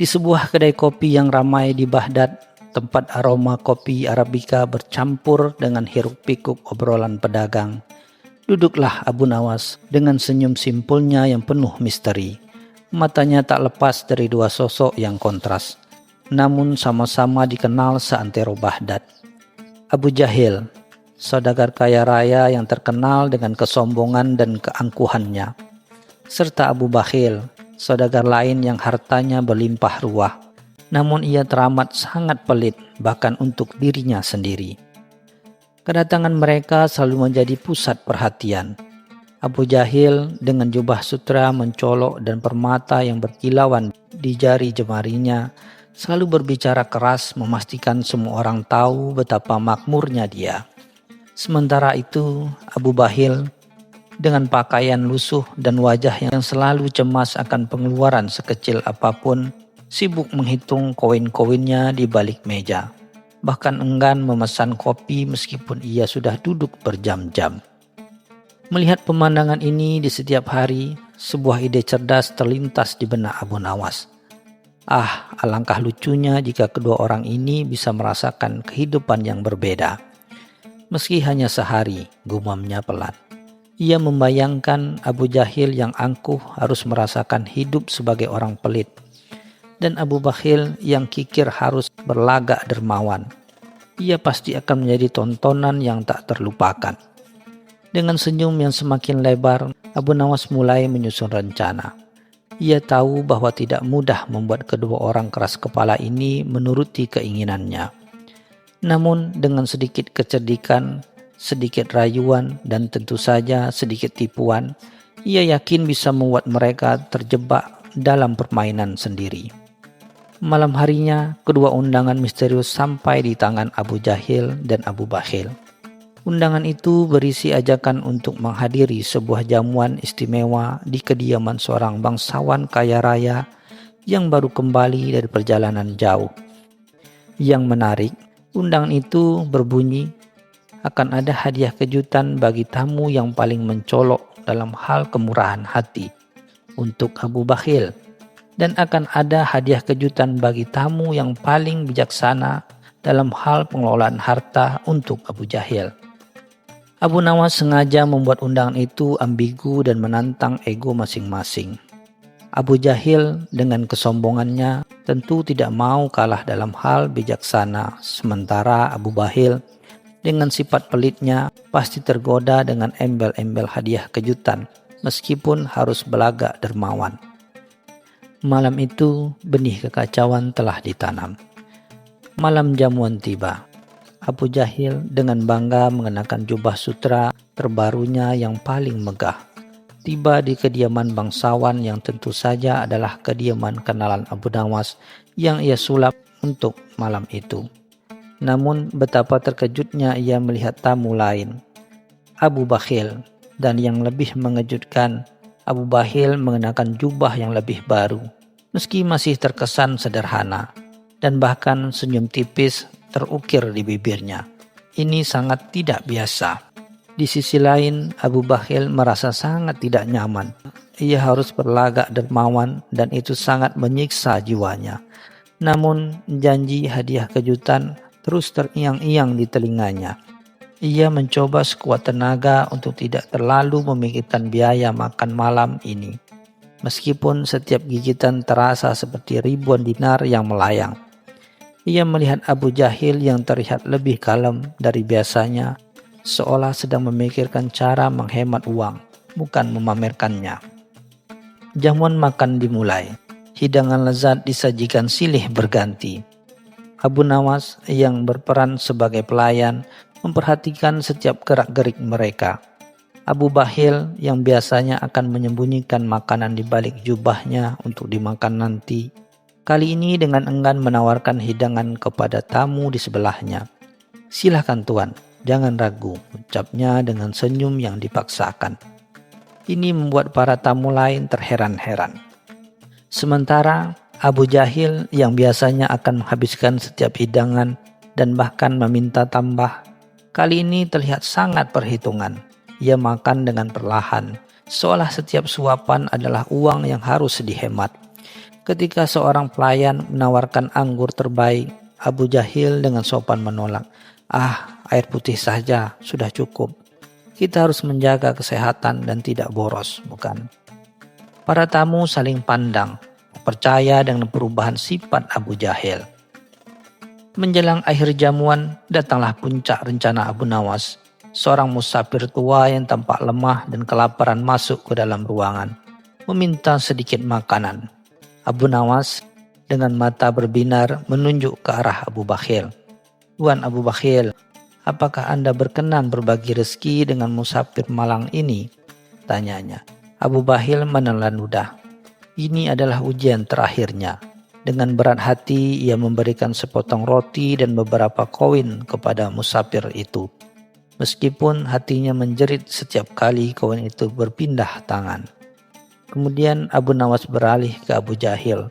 Di sebuah kedai kopi yang ramai di Baghdad, tempat aroma kopi Arabica bercampur dengan hiruk-pikuk obrolan pedagang, duduklah Abu Nawas dengan senyum simpulnya yang penuh misteri. Matanya tak lepas dari dua sosok yang kontras, namun sama-sama dikenal seantero Baghdad. Abu Jahil, saudagar kaya raya yang terkenal dengan kesombongan dan keangkuhannya, serta Abu Bakhil, saudagar lain yang hartanya berlimpah ruah, namun ia teramat sangat pelit bahkan untuk dirinya sendiri. Kedatangan mereka selalu menjadi pusat perhatian. Abu Jahil dengan jubah sutra mencolok dan permata yang berkilauan di jari jemarinya selalu berbicara keras memastikan semua orang tahu betapa makmurnya dia. Sementara itu Abu Bakhil dengan pakaian lusuh dan wajah yang selalu cemas akan pengeluaran sekecil apapun, sibuk menghitung koin-koinnya di balik meja. Bahkan enggan memesan kopi meskipun ia sudah duduk berjam-jam. Melihat pemandangan ini di setiap hari, sebuah ide cerdas terlintas di benak Abu Nawas. Alangkah lucunya jika kedua orang ini bisa merasakan kehidupan yang berbeda. Meski hanya sehari, gumamnya pelan. Ia membayangkan Abu Jahil yang angkuh harus merasakan hidup sebagai orang pelit, dan Abu Bakhil yang kikir harus berlagak dermawan. Ia pasti akan menjadi tontonan yang tak terlupakan. Dengan senyum yang semakin lebar, Abu Nawas mulai menyusun rencana. Ia tahu bahwa tidak mudah membuat kedua orang keras kepala ini menuruti keinginannya. Namun dengan sedikit kecerdikan, sedikit rayuan, dan tentu saja sedikit tipuan, ia yakin bisa membuat mereka terjebak dalam permainan sendiri. Malam harinya, kedua undangan misterius sampai di tangan Abu Jahil dan Abu Bakhil. Undangan itu berisi ajakan untuk menghadiri sebuah jamuan istimewa di kediaman seorang bangsawan kaya raya yang baru kembali dari perjalanan jauh. Yang menarik, undangan itu berbunyi, akan ada hadiah kejutan bagi tamu yang paling mencolok dalam hal kemurahan hati untuk Abu Bakhil, dan akan ada hadiah kejutan bagi tamu yang paling bijaksana dalam hal pengelolaan harta untuk Abu Jahil. Abu Nawas sengaja membuat undangan itu ambigu dan menantang ego masing-masing. Abu Jahil dengan kesombongannya tentu tidak mau kalah dalam hal bijaksana, sementara Abu Bakhil dengan sifat pelitnya pasti tergoda dengan embel-embel hadiah kejutan meskipun harus belagak dermawan. Malam itu benih kekacauan telah ditanam. Malam jamuan tiba. Abu Jahil dengan bangga mengenakan jubah sutra terbarunya yang paling megah, tiba di kediaman bangsawan yang tentu saja adalah kediaman kenalan Abu Nawas yang ia sulap untuk malam itu. Namun betapa terkejutnya ia melihat tamu lain, Abu Bakhil, dan yang lebih mengejutkan, Abu Bakhil mengenakan jubah yang lebih baru, meski masih terkesan sederhana, dan bahkan senyum tipis terukir di bibirnya. Ini sangat tidak biasa. Di sisi lain, Abu Bakhil merasa sangat tidak nyaman. Ia harus berlagak dermawan dan itu sangat menyiksa jiwanya. Namun janji hadiah kejutan terus terngiang-ngiang di telinganya. Ia mencoba sekuat tenaga untuk tidak terlalu memikirkan biaya makan malam ini. Meskipun setiap gigitan terasa seperti ribuan dinar yang melayang. Ia melihat Abu Jahil yang terlihat lebih kalem dari biasanya, seolah sedang memikirkan cara menghemat uang, bukan memamerkannya. Jamuan makan dimulai. Hidangan lezat disajikan silih berganti. Abu Nawas yang berperan sebagai pelayan memperhatikan setiap gerak-gerik mereka. Abu Bakhil yang biasanya akan menyembunyikan makanan di balik jubahnya untuk dimakan nanti, kali ini dengan enggan menawarkan hidangan kepada tamu di sebelahnya. "Silakan tuan, jangan ragu," ucapnya dengan senyum yang dipaksakan. Ini membuat para tamu lain terheran-heran. Sementara Abu Jahil yang biasanya akan menghabiskan setiap hidangan dan bahkan meminta tambah, kali ini terlihat sangat perhitungan. Ia makan dengan perlahan, seolah setiap suapan adalah uang yang harus dihemat. Ketika seorang pelayan menawarkan anggur terbaik, Abu Jahil dengan sopan menolak. Air putih saja sudah cukup. Kita harus menjaga kesehatan dan tidak boros, bukan? Para tamu saling pandang, percaya dengan perubahan sifat Abu Jahil. Menjelang akhir jamuan, datanglah puncak rencana Abu Nawas. Seorang musafir tua yang tampak lemah dan kelaparan masuk ke dalam ruangan, meminta sedikit makanan. Abu Nawas dengan mata berbinar menunjuk ke arah Abu Bakhil. "Tuan Abu Bakhil, apakah Anda berkenan berbagi rezeki dengan musafir malang ini?" tanyanya. Abu Bakhil menelan ludah. Ini adalah ujian terakhirnya. Dengan berat hati ia memberikan sepotong roti dan beberapa koin kepada musafir itu. Meskipun hatinya menjerit setiap kali koin itu berpindah tangan. Kemudian Abu Nawas beralih ke Abu Jahil.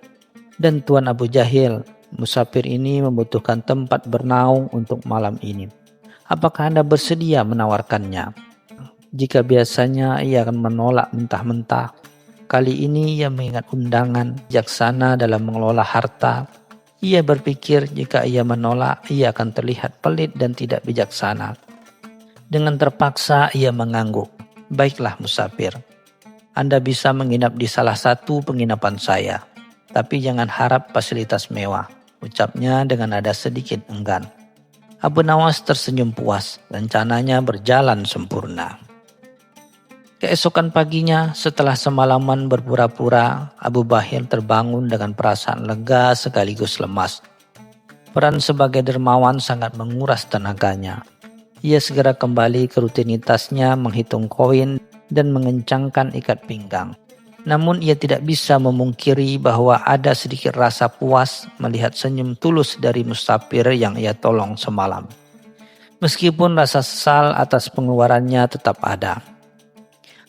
"Dan Tuan Abu Jahil, musafir ini membutuhkan tempat bernaung untuk malam ini. Apakah Anda bersedia menawarkannya?" Jika biasanya ia akan menolak mentah-mentah, kali ini ia mengingat undangan bijaksana dalam mengelola harta. Ia berpikir jika ia menolak, ia akan terlihat pelit dan tidak bijaksana. Dengan terpaksa ia mengangguk. "Baiklah musafir, Anda bisa menginap di salah satu penginapan saya, tapi jangan harap fasilitas mewah," ucapnya dengan nada sedikit enggan. Abu Nawas tersenyum puas, rencananya berjalan sempurna. Keesokan paginya, setelah semalaman berpura-pura, Abu Bakhil terbangun dengan perasaan lega sekaligus lemas. Peran sebagai dermawan sangat menguras tenaganya. Ia segera kembali ke rutinitasnya menghitung koin dan mengencangkan ikat pinggang. Namun ia tidak bisa memungkiri bahwa ada sedikit rasa puas melihat senyum tulus dari musafir yang ia tolong semalam. Meskipun rasa sesal atas pengeluarannya tetap ada.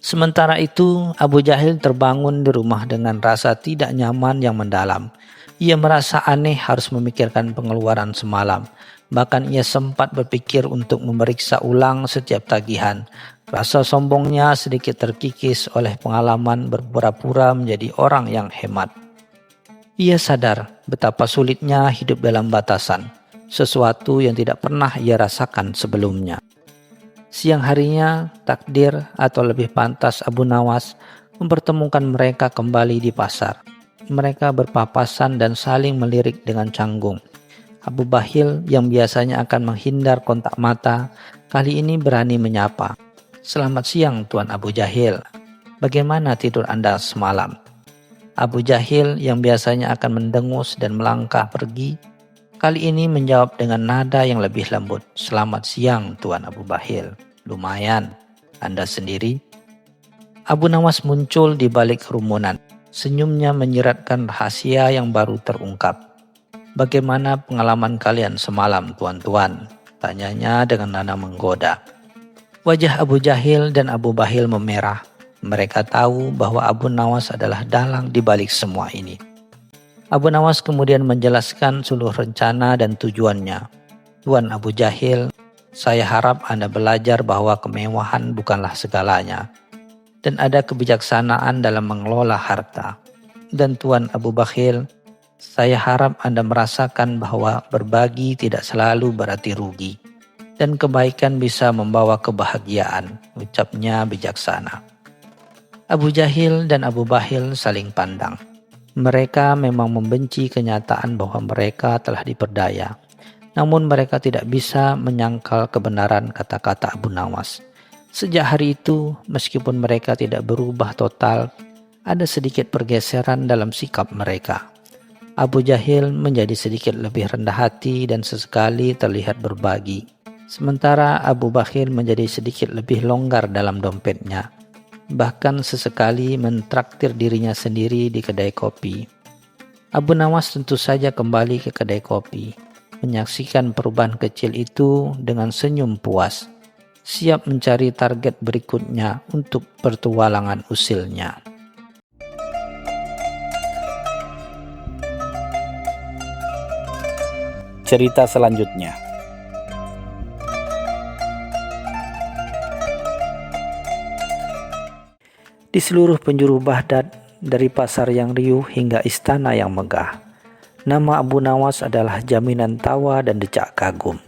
Sementara itu, Abu Jahil terbangun di rumah dengan rasa tidak nyaman yang mendalam. Ia merasa aneh harus memikirkan pengeluaran semalam. Bahkan ia sempat berpikir untuk memeriksa ulang setiap tagihan. Rasa sombongnya sedikit terkikis oleh pengalaman berpura-pura menjadi orang yang hemat. Ia sadar betapa sulitnya hidup dalam batasan, sesuatu yang tidak pernah ia rasakan sebelumnya. Siang harinya, takdir atau lebih pantas Abu Nawas mempertemukan mereka kembali di pasar. Mereka berpapasan dan saling melirik dengan canggung. Abu Bakhil yang biasanya akan menghindar kontak mata, kali ini berani menyapa. "Selamat siang Tuan Abu Jahil. Bagaimana tidur Anda semalam?" Abu Jahil yang biasanya akan mendengus dan melangkah pergi, kali ini menjawab dengan nada yang lebih lembut. "Selamat siang Tuan Abu Bakhil. Lumayan. Anda sendiri?" Abu Nawas muncul di balik kerumunan. Senyumnya menyiratkan rahasia yang baru terungkap. "Bagaimana pengalaman kalian semalam, tuan-tuan?" tanyanya dengan nada menggoda. Wajah Abu Jahil dan Abu Bakhil memerah. Mereka tahu bahwa Abu Nawas adalah dalang di balik semua ini. Abu Nawas kemudian menjelaskan seluruh rencana dan tujuannya. "Tuan Abu Jahil, saya harap Anda belajar bahwa kemewahan bukanlah segalanya, dan ada kebijaksanaan dalam mengelola harta. Dan Tuan Abu Bakhil, saya harap Anda merasakan bahwa berbagi tidak selalu berarti rugi, dan kebaikan bisa membawa kebahagiaan," ucapnya bijaksana. Abu Jahil dan Abu Bakhil saling pandang. Mereka memang membenci kenyataan bahwa mereka telah diperdaya. Namun mereka tidak bisa menyangkal kebenaran kata-kata Abu Nawas. Sejak hari itu, meskipun mereka tidak berubah total, ada sedikit pergeseran dalam sikap mereka. Abu Jahil menjadi sedikit lebih rendah hati dan sesekali terlihat berbagi. Sementara Abu Bakhil menjadi sedikit lebih longgar dalam dompetnya. Bahkan sesekali mentraktir dirinya sendiri di kedai kopi. Abu Nawas tentu saja kembali ke kedai kopi, menyaksikan perubahan kecil itu dengan senyum puas, siap mencari target berikutnya untuk pertualangan usilnya. Cerita selanjutnya. Di seluruh penjuru Baghdad, dari pasar yang riuh hingga istana yang megah. Nama Abu Nawas adalah jaminan tawa dan decak kagum.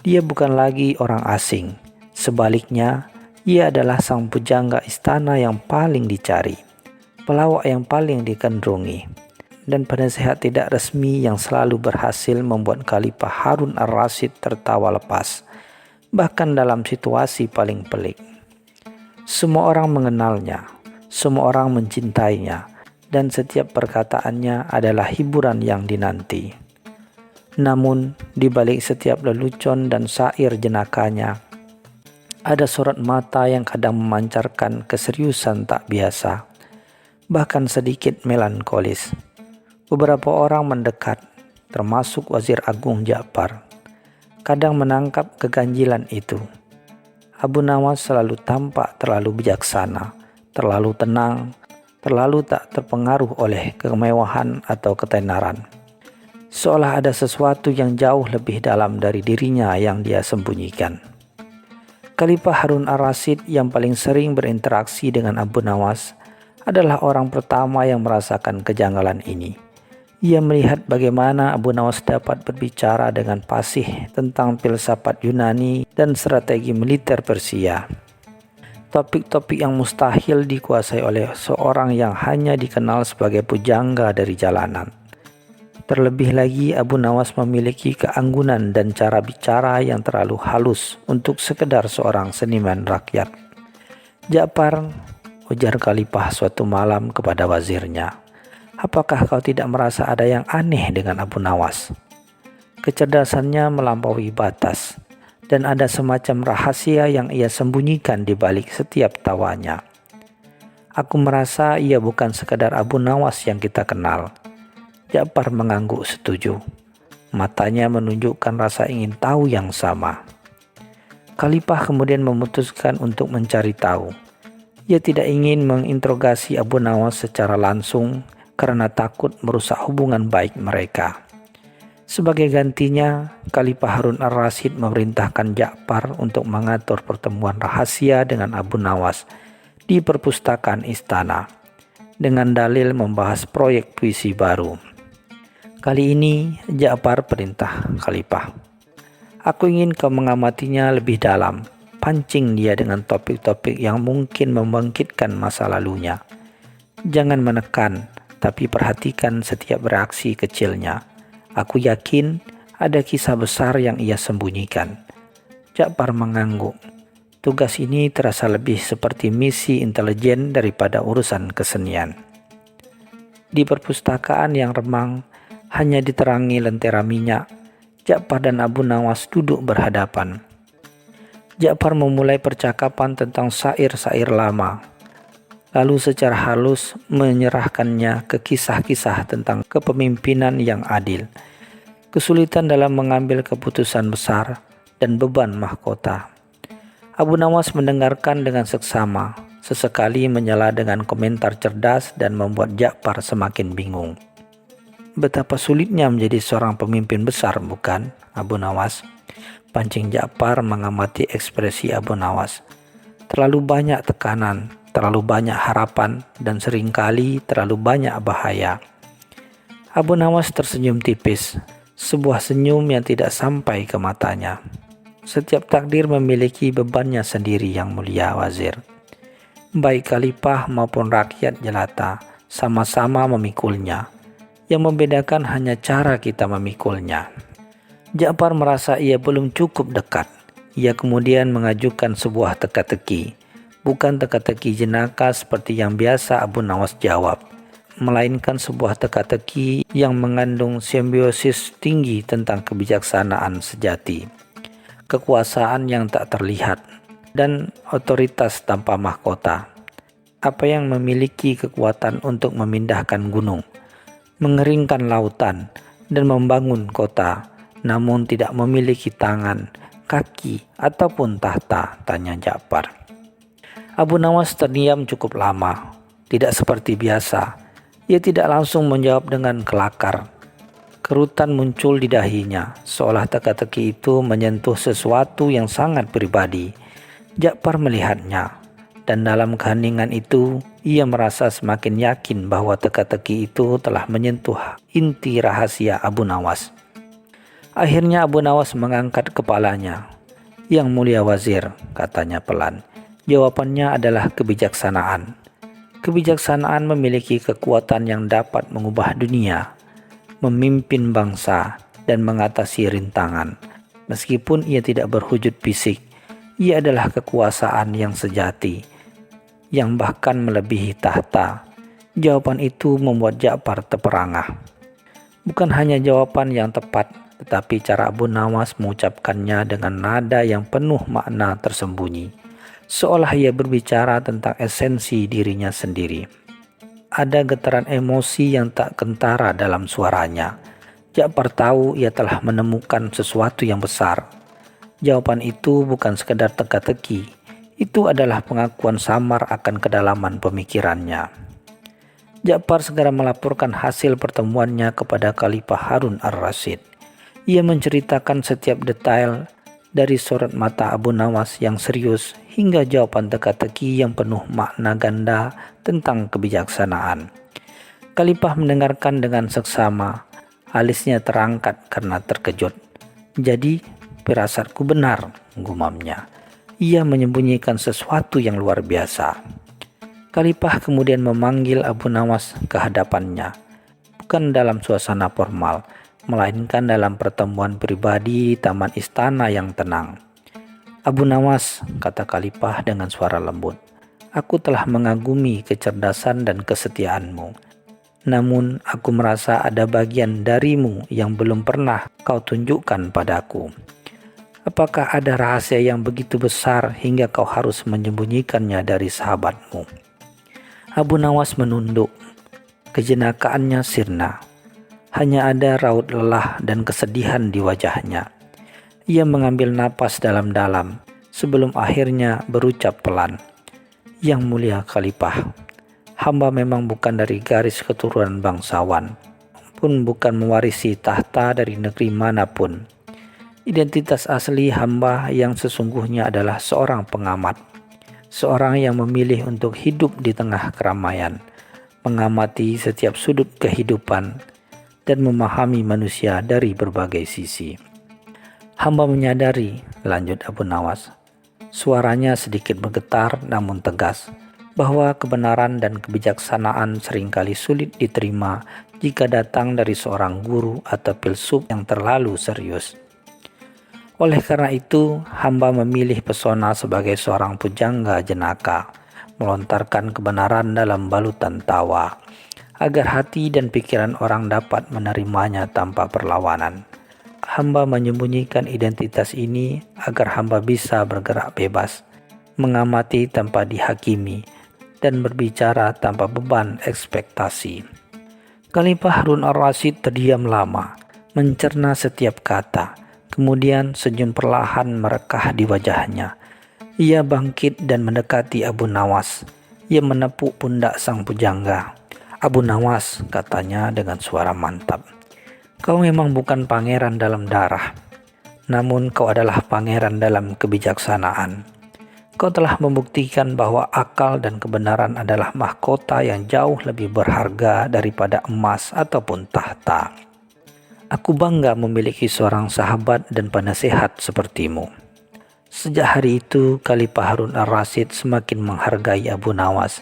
Dia bukan lagi orang asing. Sebaliknya, ia adalah sang pujangga istana yang paling dicari, pelawak yang paling digandrungi, dan penasehat tidak resmi yang selalu berhasil membuat Khalifah Harun ar-Rasyid tertawa lepas, bahkan dalam situasi paling pelik. Semua orang mengenalnya, semua orang mencintainya, dan setiap perkataannya adalah hiburan yang dinanti. Namun, di balik setiap lelucon dan syair jenakanya, ada sorot mata yang kadang memancarkan keseriusan tak biasa, bahkan sedikit melankolis. Beberapa orang mendekat, termasuk Wazir Agung Ja'far, kadang menangkap keganjilan itu. Abu Nawas selalu tampak terlalu bijaksana, terlalu tenang, terlalu tak terpengaruh oleh kemewahan atau ketenaran. Seolah ada sesuatu yang jauh lebih dalam dari dirinya yang dia sembunyikan. Khalifah Harun ar-Rasyid yang paling sering berinteraksi dengan Abu Nawas adalah orang pertama yang merasakan kejanggalan ini. Ia melihat bagaimana Abu Nawas dapat berbicara dengan fasih tentang filsafat Yunani dan strategi militer Persia. Topik-topik yang mustahil dikuasai oleh seorang yang hanya dikenal sebagai pujangga dari jalanan. Terlebih lagi, Abu Nawas memiliki keanggunan dan cara bicara yang terlalu halus untuk sekedar seorang seniman rakyat. Ja'far, ujar Khalifah suatu malam kepada wazirnya, apakah kau tidak merasa ada yang aneh dengan Abu Nawas? Kecerdasannya melampaui batas, dan ada semacam rahasia yang ia sembunyikan di balik setiap tawanya. Aku merasa ia bukan sekadar Abu Nawas yang kita kenal. Ja'far mengangguk setuju. Matanya menunjukkan rasa ingin tahu yang sama. Khalifah kemudian memutuskan untuk mencari tahu. Ia tidak ingin menginterogasi Abu Nawas secara langsung karena takut merusak hubungan baik mereka. Sebagai gantinya, Khalifah Harun ar-Rasyid memerintahkan Ja'far untuk mengatur pertemuan rahasia dengan Abu Nawas di perpustakaan istana, dengan dalil membahas proyek puisi baru. Kali ini Ja'far perintah Khalifah, aku ingin kau mengamatinya lebih dalam, pancing dia dengan topik-topik yang mungkin membangkitkan masa lalunya. Jangan menekan, tapi perhatikan setiap reaksi kecilnya. Aku yakin ada kisah besar yang ia sembunyikan. Ja'far mengangguk. Tugas ini terasa lebih seperti misi intelijen daripada urusan kesenian. Di perpustakaan yang remang, hanya diterangi lentera minyak, Ja'far dan Abu Nawas duduk berhadapan. Ja'far memulai percakapan tentang syair-syair lama, lalu secara halus menyerahkannya ke kisah-kisah tentang kepemimpinan yang adil, kesulitan dalam mengambil keputusan besar, dan beban mahkota. Abu Nawas mendengarkan dengan seksama, sesekali menyela dengan komentar cerdas dan membuat Ja'far semakin bingung. Betapa sulitnya menjadi seorang pemimpin besar, bukan, Abu Nawas? Pancing Ja'far mengamati ekspresi Abu Nawas. Terlalu banyak tekanan, terlalu banyak harapan, dan seringkali terlalu banyak bahaya. Abu Nawas tersenyum tipis, sebuah senyum yang tidak sampai ke matanya. Setiap takdir memiliki bebannya sendiri yang mulia wazir. Baik khalifah maupun rakyat jelata sama-sama memikulnya. Yang membedakan hanya cara kita memikulnya. Ja'far merasa ia belum cukup dekat. Ia kemudian mengajukan sebuah teka-teki. Bukan teka-teki jenaka seperti yang biasa Abu Nawas jawab, melainkan sebuah teka-teki yang mengandung simbiosis tinggi tentang kebijaksanaan sejati, kekuasaan yang tak terlihat, dan otoritas tanpa mahkota. Apa yang memiliki kekuatan untuk memindahkan gunung, mengeringkan lautan, dan membangun kota, namun tidak memiliki tangan, kaki, ataupun tahta, tanya Ja'far. Abu Nawas terdiam cukup lama, tidak seperti biasa. Ia tidak langsung menjawab dengan kelakar. Kerutan muncul di dahinya, seolah teka-teki itu menyentuh sesuatu yang sangat pribadi. Ja'far melihatnya. dan dalam keheningan itu ia merasa semakin yakin bahwa teka-teki itu telah menyentuh inti rahasia Abu Nawas. Akhirnya Abu Nawas mengangkat kepalanya. "Yang mulia wazir," katanya pelan, "jawabannya adalah kebijaksanaan. Kebijaksanaan memiliki kekuatan yang dapat mengubah dunia, memimpin bangsa, dan mengatasi rintangan. Meskipun ia tidak berwujud fisik, ia adalah kekuasaan yang sejati, yang bahkan melebihi tahta." Jawaban itu membuat Ja'far terperangah. Bukan hanya jawaban yang tepat, tetapi cara Abu Nawas mengucapkannya dengan nada yang penuh makna tersembunyi, seolah ia berbicara tentang esensi dirinya sendiri. Ada getaran emosi yang tak kentara dalam suaranya. Ja'far tahu ia telah menemukan sesuatu yang besar. Jawaban itu bukan sekedar teka-teki, itu adalah pengakuan samar akan kedalaman pemikirannya. Ja'far segera melaporkan hasil pertemuannya kepada Khalifah Harun ar-Rasyid. Ia menceritakan setiap detail, dari sorot mata Abu Nawas yang serius hingga jawaban teka-teki yang penuh makna ganda tentang kebijaksanaan. Khalifah mendengarkan dengan seksama, alisnya terangkat karena terkejut. "Jadi, firasatku benar," gumamnya. Ia menyembunyikan sesuatu yang luar biasa. Khalifah kemudian memanggil Abu Nawas ke hadapannya, bukan dalam suasana formal, melainkan dalam pertemuan pribadi di taman istana yang tenang. "Abu Nawas," kata Khalifah dengan suara lembut, "aku telah mengagumi kecerdasan dan kesetiaanmu. Namun aku merasa ada bagian darimu yang belum pernah kau tunjukkan padaku. Apakah ada rahasia yang begitu besar hingga kau harus menyembunyikannya dari sahabatmu?" Abu Nawas menunduk. Kejenakaannya sirna. Hanya ada raut lelah dan kesedihan di wajahnya. Ia mengambil napas dalam-dalam sebelum akhirnya berucap pelan, "Yang mulia Khalifah, hamba memang bukan dari garis keturunan bangsawan, pun bukan mewarisi tahta dari negeri manapun. Identitas asli hamba yang sesungguhnya adalah seorang pengamat, seorang yang memilih untuk hidup di tengah keramaian, mengamati setiap sudut kehidupan, dan memahami manusia dari berbagai sisi. Hamba menyadari," lanjut Abu Nawas, suaranya sedikit bergetar namun tegas, "bahwa kebenaran dan kebijaksanaan seringkali sulit diterima jika datang dari seorang guru atau filsuf yang terlalu serius. Oleh karena itu, hamba memilih pesona sebagai seorang pujangga jenaka, melontarkan kebenaran dalam balutan tawa, agar hati dan pikiran orang dapat menerimanya tanpa perlawanan. Hamba menyembunyikan identitas ini agar hamba bisa bergerak bebas, mengamati tanpa dihakimi, dan berbicara tanpa beban ekspektasi." Khalifah Harun ar-Rasyid terdiam lama, mencerna setiap kata, kemudian senyum perlahan merekah di wajahnya. Ia bangkit dan mendekati Abu Nawas. Ia menepuk pundak sang pujangga. "Abu Nawas," katanya dengan suara mantap, "kau memang bukan pangeran dalam darah, namun kau adalah pangeran dalam kebijaksanaan. Kau telah membuktikan bahwa akal dan kebenaran adalah mahkota yang jauh lebih berharga daripada emas ataupun tahta. Aku bangga memiliki seorang sahabat dan penasehat sepertimu." Sejak hari itu, Khalifah Harun ar-Rasyid semakin menghargai Abu Nawas,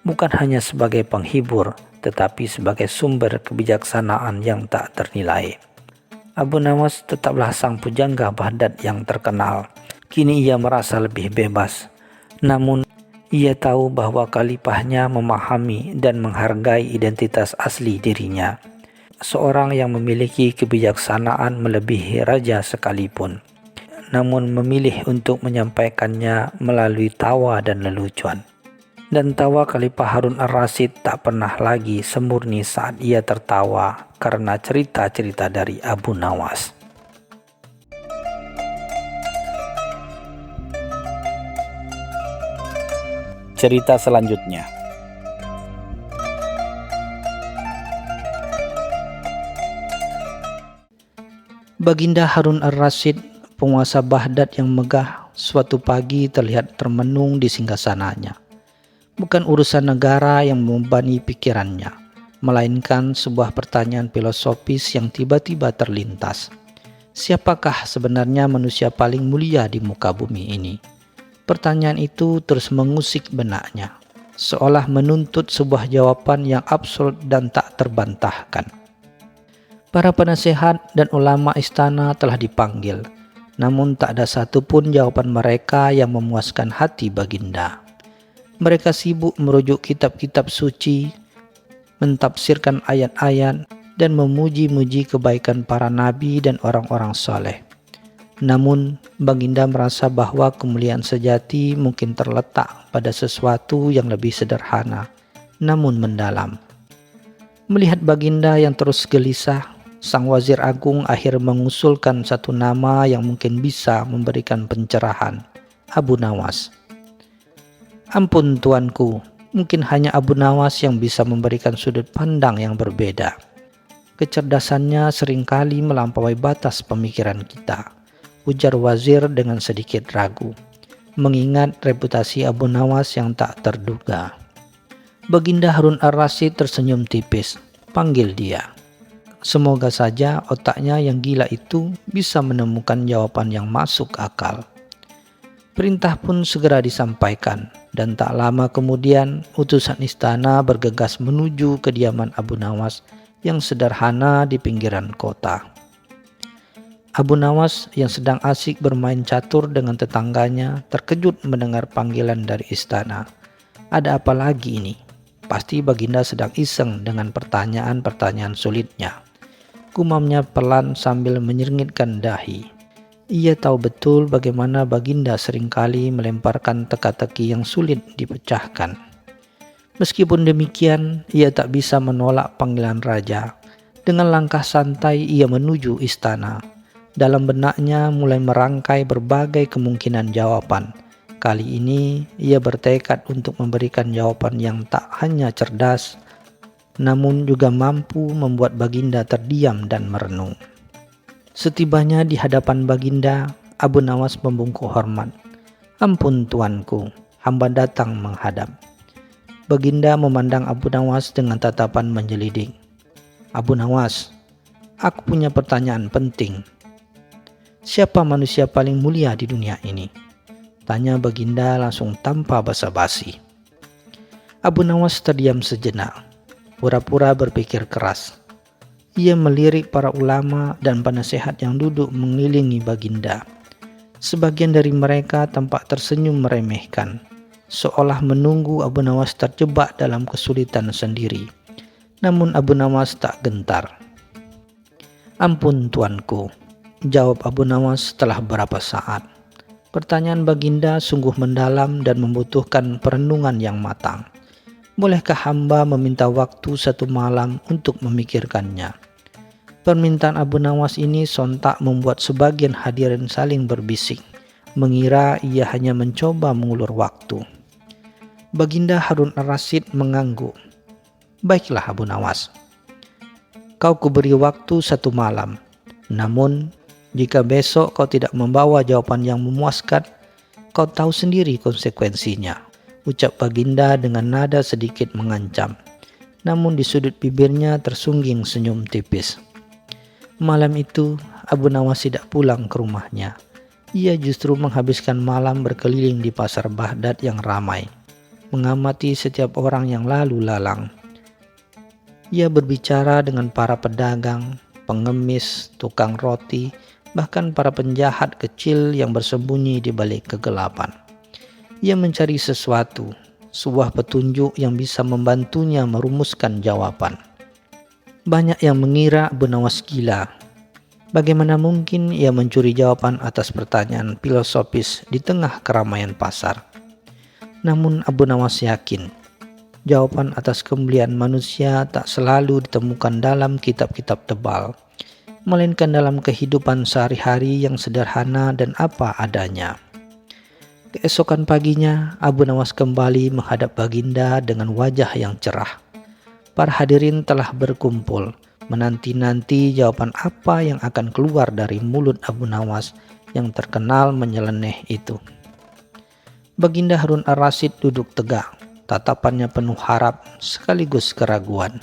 bukan hanya sebagai penghibur, tetapi sebagai sumber kebijaksanaan yang tak ternilai. Abu Nawas tetaplah sang pujangga Baghdad yang terkenal. Kini ia merasa lebih bebas. Namun, ia tahu bahwa khalifahnya memahami dan menghargai identitas asli dirinya. Seorang yang memiliki kebijaksanaan melebihi raja sekalipun, namun memilih untuk menyampaikannya melalui tawa dan lelucon. Dan tawa Khalifah Harun ar-Rasyid tak pernah lagi semurni saat ia tertawa karena cerita-cerita dari Abu Nawas. Cerita selanjutnya. Baginda Harun ar-Rasyid, penguasa Baghdad yang megah, suatu pagi terlihat termenung di singgasananya. Bukan urusan negara yang membebani pikirannya, melainkan sebuah pertanyaan filosofis yang tiba-tiba terlintas. Siapakah sebenarnya manusia paling mulia di muka bumi ini? Pertanyaan itu terus mengusik benaknya, seolah menuntut sebuah jawaban yang absolut dan tak terbantahkan. Para penasehat dan ulama istana telah dipanggil, namun tak ada satupun jawaban mereka yang memuaskan hati Baginda. Mereka sibuk merujuk kitab-kitab suci, mentafsirkan ayat-ayat, dan memuji-muji kebaikan para nabi dan orang-orang saleh. Namun, Baginda merasa bahwa kemuliaan sejati mungkin terletak pada sesuatu yang lebih sederhana, namun mendalam. Melihat Baginda yang terus gelisah, Sang Wazir Agung akhirnya mengusulkan satu nama yang mungkin bisa memberikan pencerahan, Abu Nawas. Ampun tuanku, mungkin hanya Abu Nawas yang bisa memberikan sudut pandang yang berbeda. Kecerdasannya seringkali melampaui batas pemikiran kita, ujar wazir dengan sedikit ragu, mengingat reputasi Abu Nawas yang tak terduga. Baginda Harun ar-Rasyid tersenyum tipis, panggil dia. Semoga saja otaknya yang gila itu bisa menemukan jawaban yang masuk akal. Perintah pun segera disampaikan, dan tak lama kemudian utusan istana bergegas menuju kediaman Abu Nawas yang sederhana di pinggiran kota. Abu Nawas yang sedang asik bermain catur dengan tetangganya terkejut mendengar panggilan dari istana. Ada apa lagi ini? Pasti Baginda sedang iseng dengan pertanyaan-pertanyaan sulitnya. Gumamnya pelan sambil menyeringgitkan dahi. Ia tahu betul bagaimana Baginda seringkali melemparkan teka-teki yang sulit dipecahkan. Meskipun demikian, ia tak bisa menolak panggilan raja. Dengan langkah santai ia menuju istana. Dalam benaknya mulai merangkai berbagai kemungkinan jawaban. Kali ini ia bertekad untuk memberikan jawaban yang tak hanya cerdas, namun juga mampu membuat Baginda terdiam dan merenung. Setibanya di hadapan Baginda, Abu Nawas membungkuk hormat. Ampun tuanku, hamba datang menghadap. Baginda memandang Abu Nawas dengan tatapan menjelidik. Abu Nawas, aku punya pertanyaan penting. Siapa manusia paling mulia di dunia ini? Tanya Baginda langsung tanpa basa-basi. Abu Nawas terdiam sejenak, pura-pura berpikir keras. Ia melirik para ulama dan penasehat yang duduk mengelilingi Baginda. Sebagian dari mereka tampak tersenyum meremehkan, seolah menunggu Abu Nawas terjebak dalam kesulitan sendiri. Namun Abu Nawas tak gentar. Ampun tuanku, jawab Abu Nawas setelah beberapa saat. Pertanyaan Baginda sungguh mendalam dan membutuhkan perenungan yang matang. Bolehkah hamba meminta waktu 1 malam untuk memikirkannya? Permintaan Abu Nawas ini sontak membuat sebagian hadirin saling berbisik, mengira ia hanya mencoba mengulur waktu. Baginda Harun ar-Rasyid mengangguk. Baiklah Abu Nawas, kau kuberi waktu 1 malam. Namun, jika besok kau tidak membawa jawaban yang memuaskan, kau tahu sendiri konsekuensinya, ucap Baginda dengan nada sedikit mengancam. Namun di sudut bibirnya tersungging senyum tipis. Malam itu, Abu Nawas tidak pulang ke rumahnya. Ia justru menghabiskan malam berkeliling di pasar Baghdad yang ramai, mengamati setiap orang yang lalu lalang. Ia berbicara dengan para pedagang, pengemis, tukang roti, bahkan para penjahat kecil yang bersembunyi di balik kegelapan. Ia mencari sesuatu, sebuah petunjuk yang bisa membantunya merumuskan jawaban. Banyak yang mengira Abu Nawas gila. Bagaimana mungkin ia mencuri jawaban atas pertanyaan filosofis di tengah keramaian pasar? Namun Abu Nawas yakin, jawaban atas kemuliaan manusia tak selalu ditemukan dalam kitab-kitab tebal, melainkan dalam kehidupan sehari-hari yang sederhana dan apa adanya. Keesokan paginya, Abu Nawas kembali menghadap Baginda dengan wajah yang cerah. Para hadirin telah berkumpul, menanti-nanti jawaban apa yang akan keluar dari mulut Abu Nawas yang terkenal menyeleneh itu. Baginda Harun ar-Rasyid duduk tegak, Tatapannya penuh harap sekaligus keraguan.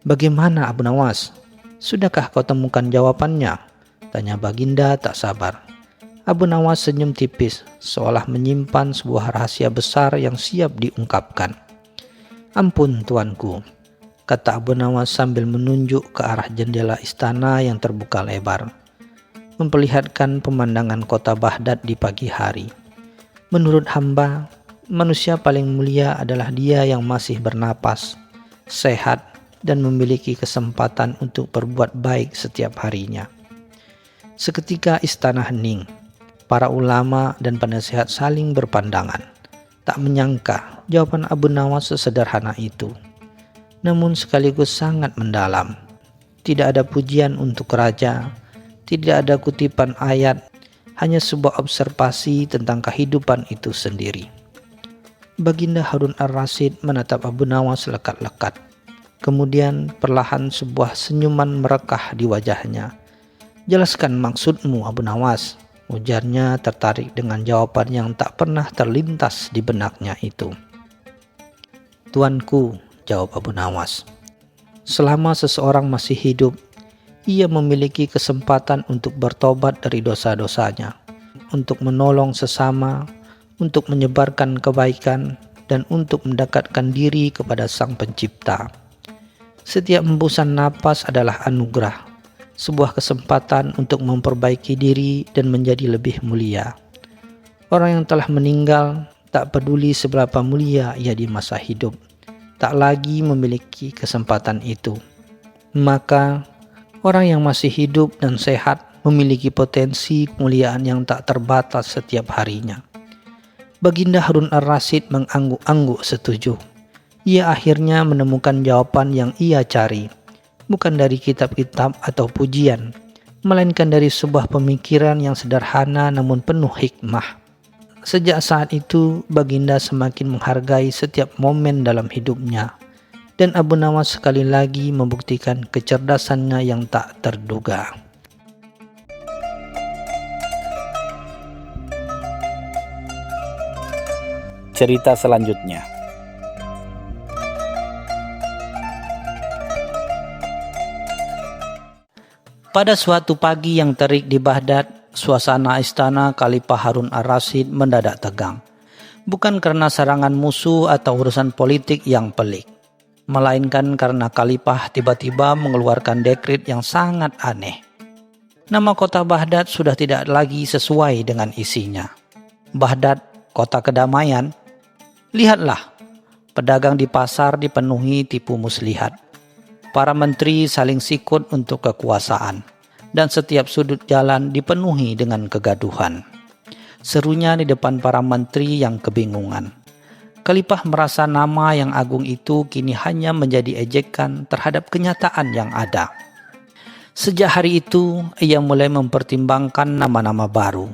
"Bagaimana Abu Nawas? Sudahkah kau temukan jawabannya?" tanya Baginda tak sabar. Abu Nawas senyum tipis, seolah menyimpan sebuah rahasia besar yang siap diungkapkan. "Ampun tuanku," kata Abu Nawas sambil menunjuk ke arah jendela istana yang terbuka lebar, memperlihatkan pemandangan kota Baghdad di pagi hari. "Menurut hamba, manusia paling mulia adalah dia yang masih bernapas, sehat, dan memiliki kesempatan untuk berbuat baik setiap harinya." Seketika istana hening. Para ulama dan penasehat saling berpandangan. Tak menyangka jawaban Abu Nawas sesederhana itu, namun sekaligus sangat mendalam. Tidak ada pujian untuk raja, tidak ada kutipan ayat, hanya sebuah observasi tentang kehidupan itu sendiri. Baginda Harun ar-Rasyid menatap Abu Nawas lekat-lekat. Kemudian perlahan sebuah senyuman merekah di wajahnya. "Jelaskan maksudmu Abu Nawas," ujarnya tertarik dengan jawaban yang tak pernah terlintas di benaknya itu. "Tuanku," jawab Abu Nawas, "selama seseorang masih hidup, ia memiliki kesempatan untuk bertobat dari dosa-dosanya, untuk menolong sesama, untuk menyebarkan kebaikan, dan untuk mendekatkan diri kepada Sang Pencipta. Setiap hembusan napas adalah anugerah, sebuah kesempatan untuk memperbaiki diri dan menjadi lebih mulia. Orang yang telah meninggal, tak peduli seberapa mulia ia di masa hidup, tak lagi memiliki kesempatan itu. Maka orang yang masih hidup dan sehat memiliki potensi kemuliaan yang tak terbatas setiap harinya." Baginda Harun ar-Rasyid mengangguk-angguk setuju. Ia akhirnya menemukan jawaban yang ia cari, bukan dari kitab-kitab atau pujian, melainkan dari sebuah pemikiran yang sederhana namun penuh hikmah. Sejak saat itu, Baginda semakin menghargai setiap momen dalam hidupnya, dan Abu Nawas sekali lagi membuktikan kecerdasannya yang tak terduga. Cerita selanjutnya. Pada suatu pagi yang terik di Baghdad, suasana istana Khalifah Harun ar-Rasyid mendadak tegang. Bukan karena serangan musuh atau urusan politik yang pelik, melainkan karena Khalifah tiba-tiba mengeluarkan dekret yang sangat aneh. Nama kota Baghdad sudah tidak lagi sesuai dengan isinya. Baghdad, kota kedamaian. Lihatlah, pedagang di pasar dipenuhi tipu muslihat. Para menteri saling sikut untuk kekuasaan, dan setiap sudut jalan dipenuhi dengan kegaduhan. Serunya di depan para menteri yang kebingungan. Khalifah merasa nama yang agung itu kini hanya menjadi ejekan terhadap kenyataan yang ada. Sejak hari itu, ia mulai mempertimbangkan nama-nama baru.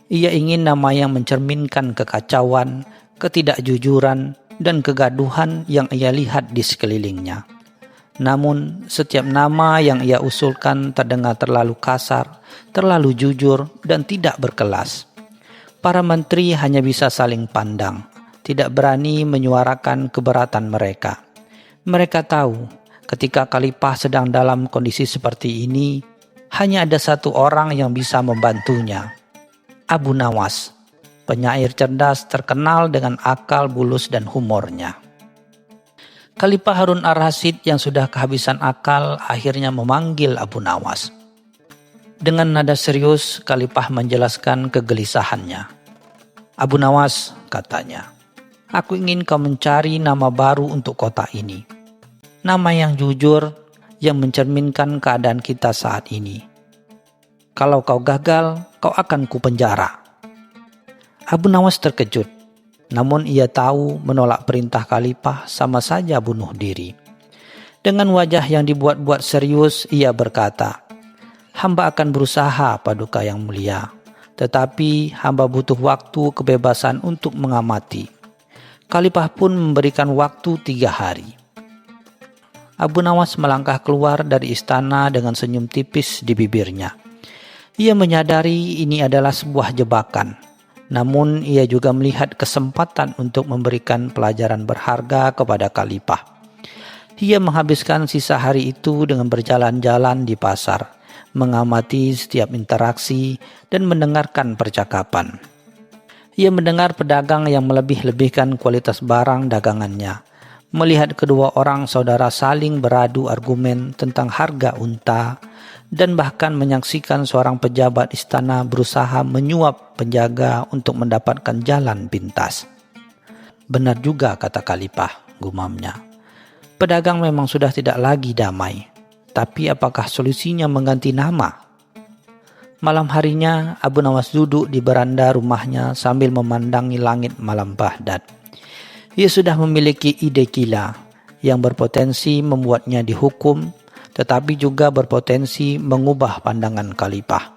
Ia ingin nama yang mencerminkan kekacauan, ketidakjujuran, dan kegaduhan yang ia lihat di sekelilingnya. Namun, setiap nama yang ia usulkan terdengar terlalu kasar, terlalu jujur, dan tidak berkelas. Para menteri hanya bisa saling pandang, tidak berani menyuarakan keberatan mereka. Mereka tahu, ketika Khalifah sedang dalam kondisi seperti ini, hanya ada satu orang yang bisa membantunya, Abu Nawas, penyair cerdas terkenal dengan akal bulus dan humornya. Khalifah Harun ar-Rasyid yang sudah kehabisan akal akhirnya memanggil Abu Nawas. Dengan nada serius, Khalifah menjelaskan kegelisahannya. "Abu Nawas," katanya, "aku ingin kau mencari nama baru untuk kota ini. Nama yang jujur, yang mencerminkan keadaan kita saat ini. Kalau kau gagal, kau akan kupenjara." Abu Nawas terkejut. Namun ia tahu menolak perintah Khalifah sama saja bunuh diri. Dengan wajah yang dibuat-buat serius, ia berkata, "Hamba akan berusaha, Paduka yang mulia. Tetapi hamba butuh waktu kebebasan untuk mengamati." Khalifah pun memberikan waktu 3 hari. Abu Nawas melangkah keluar dari istana dengan senyum tipis di bibirnya. Ia menyadari ini adalah sebuah jebakan. Namun ia juga melihat kesempatan untuk memberikan pelajaran berharga kepada Khalifah. Ia menghabiskan sisa hari itu dengan berjalan-jalan di pasar, mengamati setiap interaksi dan mendengarkan percakapan. Ia mendengar pedagang yang melebih-lebihkan kualitas barang dagangannya, melihat kedua orang saudara saling beradu argumen tentang harga unta, dan bahkan menyaksikan seorang pejabat istana berusaha menyuap penjaga untuk mendapatkan jalan pintas. Benar juga kata Khalifah, gumamnya. Pedagang memang sudah tidak lagi damai, tapi apakah solusinya mengganti nama? Malam harinya, Abu Nawas duduk di beranda rumahnya sambil memandangi langit malam Baghdad. Ia sudah memiliki ide gila yang berpotensi membuatnya dihukum, tetapi juga berpotensi mengubah pandangan Khalifah.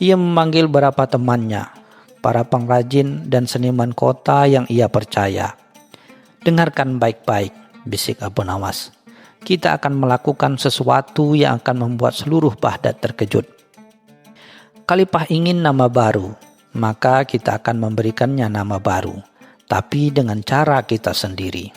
Ia memanggil beberapa temannya, para pengrajin dan seniman kota yang ia percaya. Dengarkan baik-baik, bisik Abu Nawas. Kita akan melakukan sesuatu yang akan membuat seluruh Baghdad terkejut. Khalifah ingin nama baru, maka kita akan memberikannya nama baru, tapi dengan cara kita sendiri.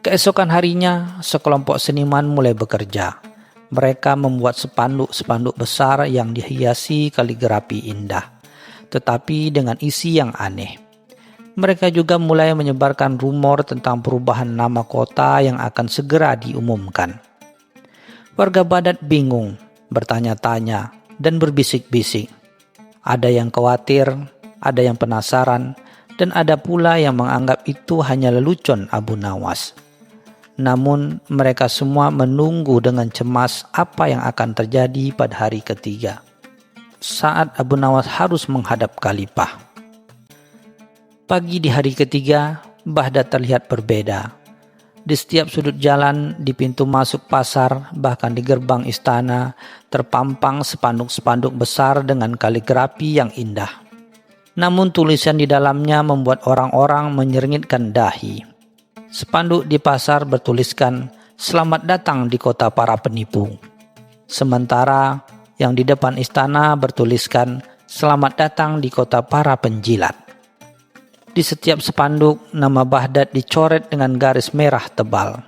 Keesokan harinya, sekelompok seniman mulai bekerja. Mereka membuat spanduk-spanduk besar yang dihiasi kaligrafi indah, tetapi dengan isi yang aneh. Mereka juga mulai menyebarkan rumor tentang perubahan nama kota yang akan segera diumumkan. Warga Baghdad bingung, bertanya-tanya, dan berbisik-bisik. Ada yang khawatir, ada yang penasaran, dan ada pula yang menganggap itu hanya lelucon Abu Nawas. Namun mereka semua menunggu dengan cemas apa yang akan terjadi pada hari ketiga, saat Abu Nawas harus menghadap Khalifah. Pagi di hari ketiga, Baghdad terlihat berbeda. Di setiap sudut jalan, di pintu masuk pasar, bahkan di gerbang istana, terpampang spanduk-spanduk besar dengan kaligrafi yang indah. Namun tulisan di dalamnya membuat orang-orang menyeringgitkan dahi. Spanduk di pasar bertuliskan, "Selamat datang di kota para penipu." Sementara yang di depan istana bertuliskan, "Selamat datang di kota para penjilat." Di setiap spanduk, nama Baghdad dicoret dengan garis merah tebal.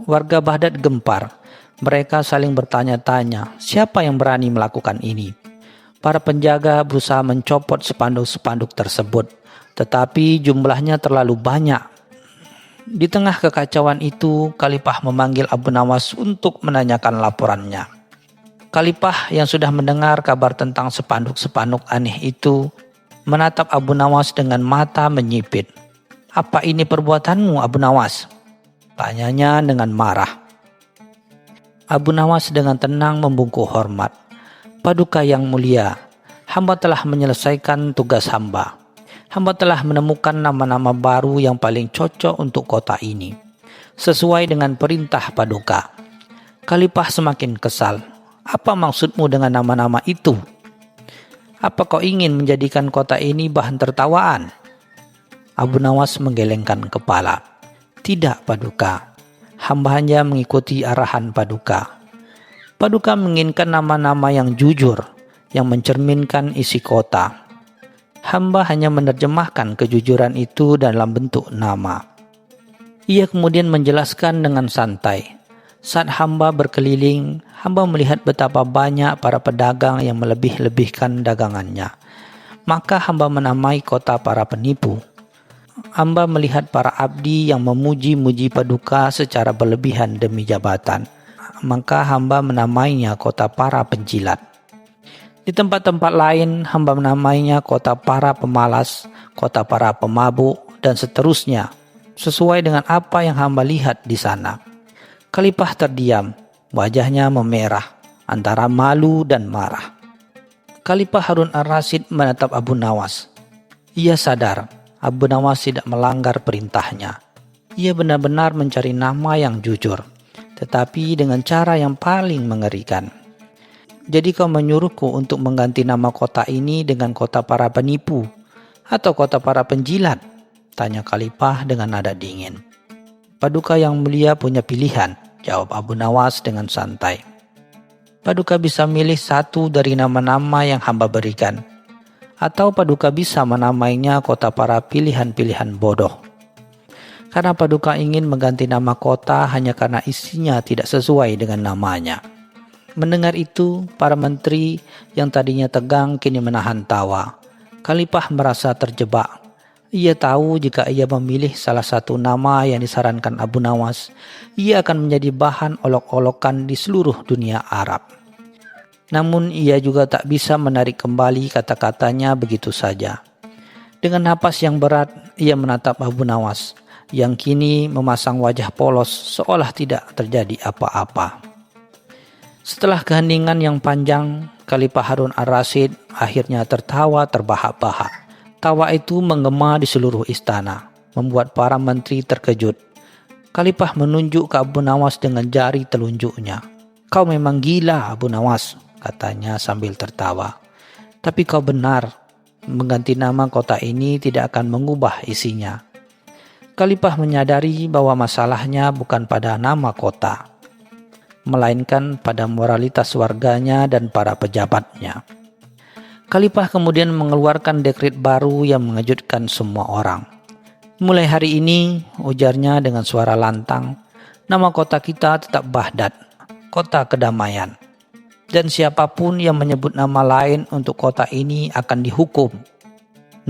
Warga Baghdad gempar. Mereka saling bertanya-tanya, siapa yang berani melakukan ini? Para penjaga berusaha mencopot spanduk-spanduk tersebut, tetapi jumlahnya terlalu banyak. Di tengah kekacauan itu, Khalifah memanggil Abu Nawas untuk menanyakan laporannya. Khalifah yang sudah mendengar kabar tentang spanduk-spanduk aneh itu, menatap Abu Nawas dengan mata menyipit. "Apa ini perbuatanmu, Abu Nawas?" tanyanya dengan marah. Abu Nawas dengan tenang membungkuk hormat. "Paduka yang mulia, hamba telah menyelesaikan tugas hamba. Hamba telah menemukan nama-nama baru yang paling cocok untuk kota ini, sesuai dengan perintah Paduka." Khalifah semakin kesal. "Apa maksudmu dengan nama-nama itu? Apa kau ingin menjadikan kota ini bahan tertawaan?" Abu Nawas menggelengkan kepala. "Tidak, Paduka. Hamba hanya mengikuti arahan Paduka. Paduka menginginkan nama-nama yang jujur, yang mencerminkan isi kota. Hamba hanya menerjemahkan kejujuran itu dalam bentuk nama." Ia kemudian menjelaskan dengan santai. "Saat hamba berkeliling, hamba melihat betapa banyak para pedagang yang melebih-lebihkan dagangannya. Maka hamba menamai kota para penipu. Hamba melihat para abdi yang memuji-muji Paduka secara berlebihan demi jabatan. Maka hamba menamainya kota para penjilat. Di tempat-tempat lain, hamba menamainya kota para pemalas, kota para pemabuk, dan seterusnya, sesuai dengan apa yang hamba lihat di sana." Khalifah terdiam, wajahnya memerah antara malu dan marah. Khalifah Harun ar-Rasyid menatap Abu Nawas. Ia sadar Abu Nawas tidak melanggar perintahnya. Ia benar-benar mencari nama yang jujur, tetapi dengan cara yang paling mengerikan. "Jadi kau menyuruhku untuk mengganti nama kota ini dengan kota para penipu atau kota para penjilat?" tanya Khalifah dengan nada dingin. "Paduka yang mulia punya pilihan," jawab Abu Nawas dengan santai. "Paduka bisa milih satu dari nama-nama yang hamba berikan. Atau Paduka bisa menamainya kota para pilihan-pilihan bodoh. Karena Paduka ingin mengganti nama kota hanya karena isinya tidak sesuai dengan namanya. Mendengar itu, para menteri yang tadinya tegang kini menahan tawa. Khalifah merasa terjebak. Ia tahu jika ia memilih salah satu nama yang disarankan Abu Nawas, ia akan menjadi bahan olok-olokan di seluruh dunia Arab. Namun ia juga tak bisa menarik kembali kata-katanya begitu saja. Dengan napas yang berat, ia menatap Abu Nawas, yang kini memasang wajah polos seolah tidak terjadi apa-apa. Setelah keheningan yang panjang, Khalifah Harun ar-Rasyid akhirnya tertawa terbahak-bahak. Tawa itu menggema di seluruh istana, membuat para menteri terkejut. Khalifah menunjuk ke Abu Nawas dengan jari telunjuknya. "Kau memang gila, Abu Nawas," katanya sambil tertawa. "Tapi kau benar, mengganti nama kota ini tidak akan mengubah isinya." Khalifah menyadari bahwa masalahnya bukan pada nama kota, melainkan pada moralitas warganya dan para pejabatnya. Khalifah kemudian mengeluarkan dekret baru yang mengejutkan semua orang. "Mulai hari ini," ujarnya dengan suara lantang, "nama kota kita tetap Baghdad, kota kedamaian. Dan siapapun yang menyebut nama lain untuk kota ini akan dihukum.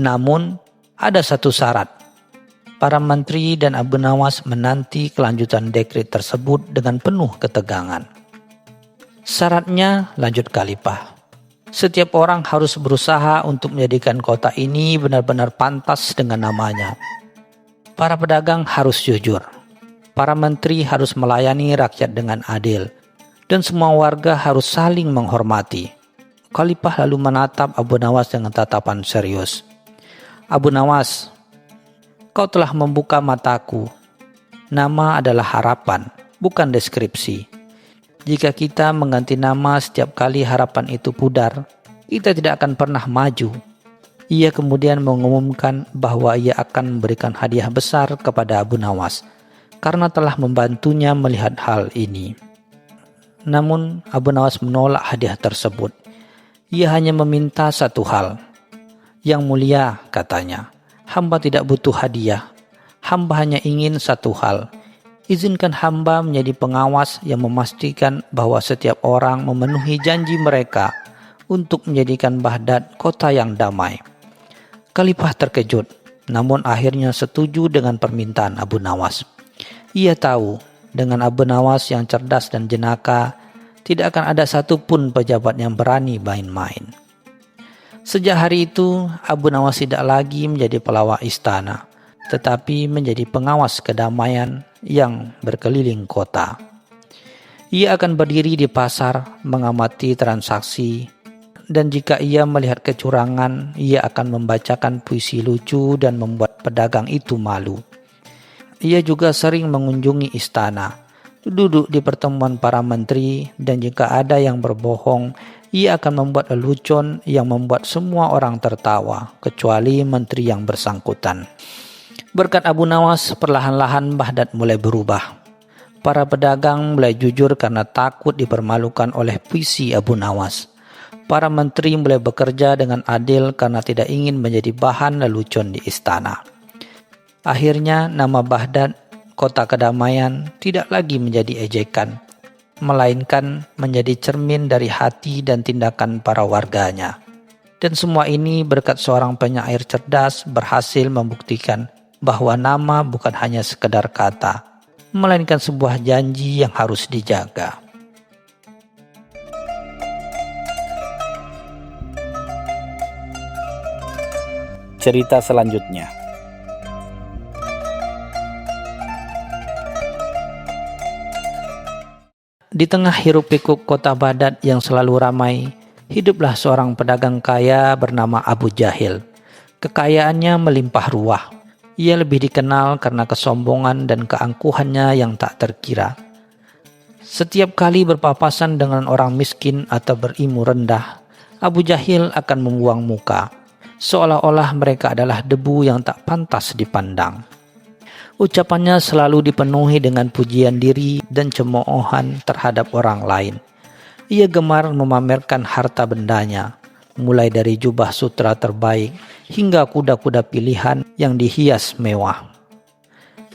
Namun, ada satu syarat." Para menteri dan Abu Nawas menanti kelanjutan dekret tersebut dengan penuh ketegangan. "Syaratnya," lanjut Khalifah, "setiap orang harus berusaha untuk menjadikan kota ini benar-benar pantas dengan namanya. Para pedagang harus jujur. Para menteri harus melayani rakyat dengan adil. Dan semua warga harus saling menghormati." Khalifah lalu menatap Abu Nawas dengan tatapan serius. "Abu Nawas, kau telah membuka mataku. Nama adalah harapan, bukan deskripsi. Jika kita mengganti nama setiap kali harapan itu pudar, kita tidak akan pernah maju." Ia kemudian mengumumkan bahwa ia akan memberikan hadiah besar kepada Abu Nawas karena telah membantunya melihat hal ini. Namun Abu Nawas menolak hadiah tersebut. Ia hanya meminta satu hal. "Yang mulia," katanya, "hamba tidak butuh hadiah. Hamba hanya ingin satu hal. Izinkan hamba menjadi pengawas yang memastikan bahwa setiap orang memenuhi janji mereka untuk menjadikan Baghdad kota yang damai." Khalifah terkejut, namun akhirnya setuju dengan permintaan Abu Nawas. Ia tahu, dengan Abu Nawas yang cerdas dan jenaka, tidak akan ada satupun pejabat yang berani main-main. Sejak hari itu, Abu Nawas tidak lagi menjadi pelawak istana, tetapi menjadi pengawas kedamaian yang berkeliling kota. Ia akan berdiri di pasar, mengamati transaksi, dan jika ia melihat kecurangan, ia akan membacakan puisi lucu dan membuat pedagang itu malu. Ia juga sering mengunjungi istana, duduk di pertemuan para menteri, dan jika ada yang berbohong, ia akan membuat lelucon yang membuat semua orang tertawa, kecuali menteri yang bersangkutan. Berkat Abu Nawas, perlahan-lahan Baghdad mulai berubah. Para pedagang mulai jujur karena takut dipermalukan oleh puisi Abu Nawas. Para menteri mulai bekerja dengan adil karena tidak ingin menjadi bahan lelucon di istana. Akhirnya nama Baghdad, kota kedamaian, tidak lagi menjadi ejekan, melainkan menjadi cermin dari hati dan tindakan para warganya. Dan semua ini berkat seorang penyair cerdas berhasil membuktikan bahwa nama bukan hanya sekedar kata, melainkan sebuah janji yang harus dijaga. Cerita selanjutnya. Di tengah hiruk-pikuk kota Baghdad yang selalu ramai, hiduplah seorang pedagang kaya bernama Abu Jahil. Kekayaannya melimpah ruah. Ia lebih dikenal karena kesombongan dan keangkuhannya yang tak terkira. Setiap kali berpapasan dengan orang miskin atau berilmu rendah, Abu Jahil akan membuang muka, seolah-olah mereka adalah debu yang tak pantas dipandang. Ucapannya selalu dipenuhi dengan pujian diri dan cemoohan terhadap orang lain. Ia gemar memamerkan harta bendanya, mulai dari jubah sutra terbaik hingga kuda-kuda pilihan yang dihias mewah.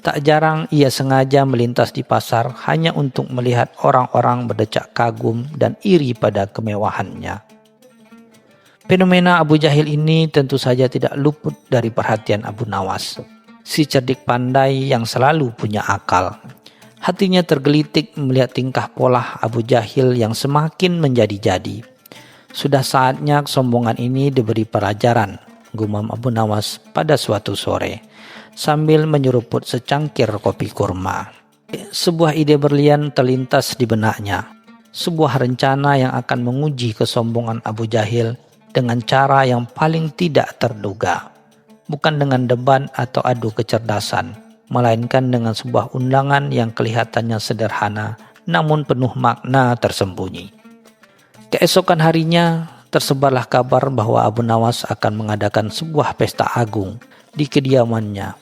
Tak jarang ia sengaja melintas di pasar hanya untuk melihat orang-orang berdecak kagum dan iri pada kemewahannya. Fenomena Abu Jahil ini tentu saja tidak luput dari perhatian Abu Nawas, si cerdik pandai yang selalu punya akal. Hatinya tergelitik melihat tingkah pola Abu Jahil yang semakin menjadi-jadi. Sudah saatnya kesombongan ini diberi pelajaran, gumam Abu Nawas pada suatu sore, sambil menyeruput secangkir kopi kurma. Sebuah ide berlian terlintas di benaknya. Sebuah rencana yang akan menguji kesombongan Abu Jahil dengan cara yang paling tidak terduga. Bukan dengan debat atau adu kecerdasan, melainkan dengan sebuah undangan yang kelihatannya sederhana namun penuh makna tersembunyi. Keesokan harinya tersebarlah kabar bahwa Abu Nawas akan mengadakan sebuah pesta agung di kediamannya.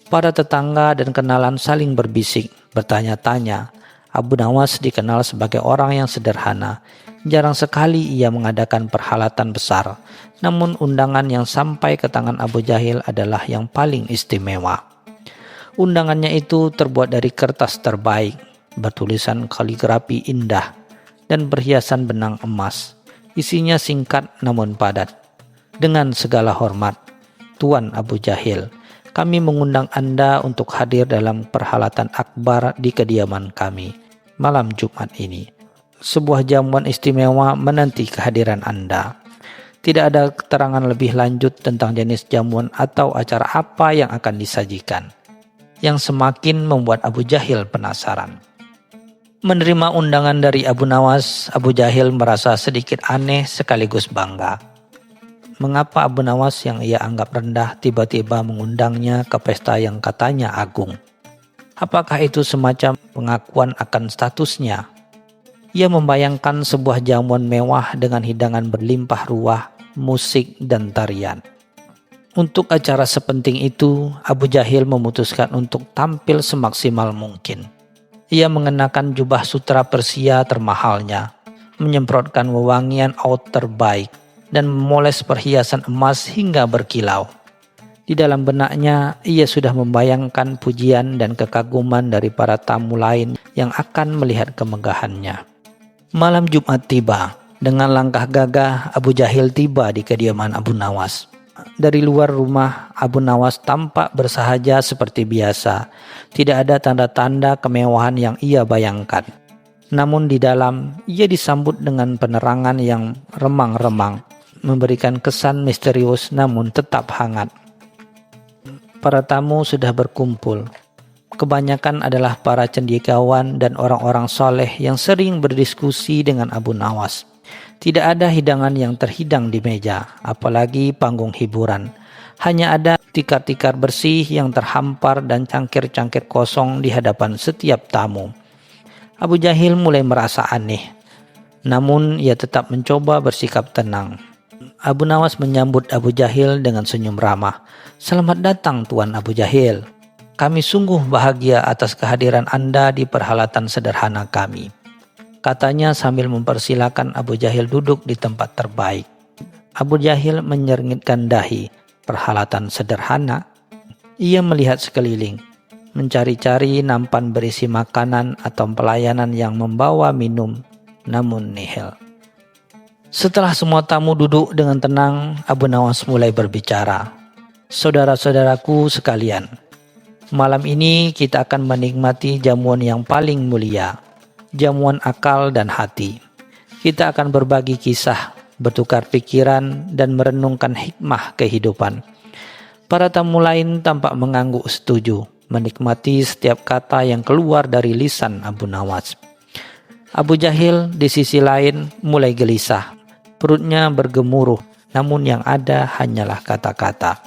Para tetangga dan kenalan saling berbisik, bertanya-tanya. Abu Nawas dikenal sebagai orang yang sederhana. Jarang sekali ia mengadakan perhelatan besar, namun undangan yang sampai ke tangan Abu Jahil adalah yang paling istimewa. Undangannya itu terbuat dari kertas terbaik, bertulisan kaligrafi indah, dan berhiasan benang emas. Isinya singkat namun padat. Dengan segala hormat, Tuan Abu Jahil, kami mengundang Anda untuk hadir dalam perhelatan akbar di kediaman kami malam Jumat ini. Sebuah jamuan istimewa menanti kehadiran Anda. Tidak ada keterangan lebih lanjut tentang jenis jamuan atau acara apa yang akan disajikan, yang semakin membuat Abu Jahil penasaran. Menerima undangan dari Abu Nawas, Abu Jahil merasa sedikit aneh sekaligus bangga. Mengapa Abu Nawas yang ia anggap rendah tiba-tiba mengundangnya ke pesta yang katanya agung? Apakah itu semacam pengakuan akan statusnya? Ia membayangkan sebuah jamuan mewah dengan hidangan berlimpah ruah, musik, dan tarian. Untuk acara sepenting itu, Abu Jahil memutuskan untuk tampil semaksimal mungkin. Ia mengenakan jubah sutra Persia termahalnya, menyemprotkan wewangian oud terbaik, dan memoles perhiasan emas hingga berkilau. Di dalam benaknya, ia sudah membayangkan pujian dan kekaguman dari para tamu lain yang akan melihat kemegahannya. Malam Jumat tiba. Dengan langkah gagah, Abu Jahil tiba di kediaman Abu Nawas. Dari luar rumah, Abu Nawas tampak bersahaja seperti biasa. Tidak ada tanda-tanda kemewahan yang ia bayangkan. Namun di dalam, ia disambut dengan penerangan yang remang-remang, memberikan kesan misterius namun tetap hangat. Para tamu sudah berkumpul. Kebanyakan adalah para cendekiawan dan orang-orang soleh yang sering berdiskusi dengan Abu Nawas. Tidak ada hidangan yang terhidang di meja, apalagi panggung hiburan. Hanya ada tikar-tikar bersih yang terhampar dan cangkir-cangkir kosong di hadapan setiap tamu. Abu Jahil mulai merasa aneh, namun ia tetap mencoba bersikap tenang. Abu Nawas menyambut Abu Jahil dengan senyum ramah. "Selamat datang Tuan Abu Jahil. Kami sungguh bahagia atas kehadiran Anda di perhelatan sederhana kami," katanya sambil mempersilakan Abu Jahil duduk di tempat terbaik. Abu Jahil menyeringgitkan dahi. Perhelatan sederhana? Ia melihat sekeliling, mencari-cari nampan berisi makanan atau pelayanan yang membawa minum, namun nihil. Setelah semua tamu duduk dengan tenang, Abu Nawas mulai berbicara. "Saudara-saudaraku sekalian, malam ini kita akan menikmati jamuan yang paling mulia, jamuan akal dan hati. Kita akan berbagi kisah, bertukar pikiran, dan merenungkan hikmah kehidupan." Para tamu lain tampak mengangguk setuju, menikmati setiap kata yang keluar dari lisan Abu Nawas. Abu Jahil di sisi lain mulai gelisah. Perutnya bergemuruh, namun yang ada hanyalah kata-kata.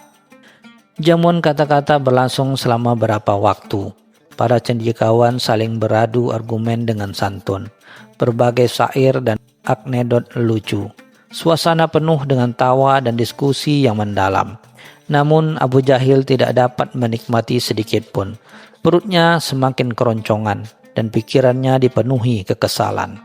Jamuan kata-kata berlangsung selama beberapa waktu. Para cendekiawan saling beradu argumen dengan santun, berbagai syair dan anekdot lucu. Suasana penuh dengan tawa dan diskusi yang mendalam. Namun Abu Jahil tidak dapat menikmati sedikit pun. Perutnya semakin keroncongan dan pikirannya dipenuhi kekesalan.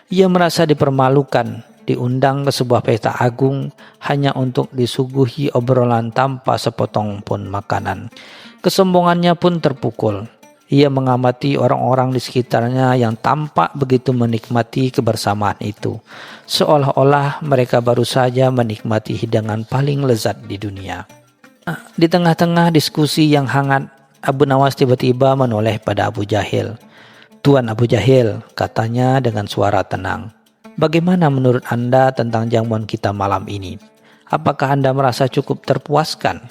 Ia merasa dipermalukan diundang ke sebuah pesta agung hanya untuk disuguhi obrolan tanpa sepotong pun makanan. Kesombongannya pun terpukul. Ia mengamati orang-orang di sekitarnya yang tampak begitu menikmati kebersamaan itu, seolah-olah mereka baru saja menikmati hidangan paling lezat di dunia. Di tengah-tengah diskusi yang hangat, Abu Nawas tiba-tiba menoleh pada Abu Jahil. "Tuan Abu Jahil," katanya dengan suara tenang, "bagaimana menurut Anda tentang jamuan kita malam ini? Apakah Anda merasa cukup terpuaskan?"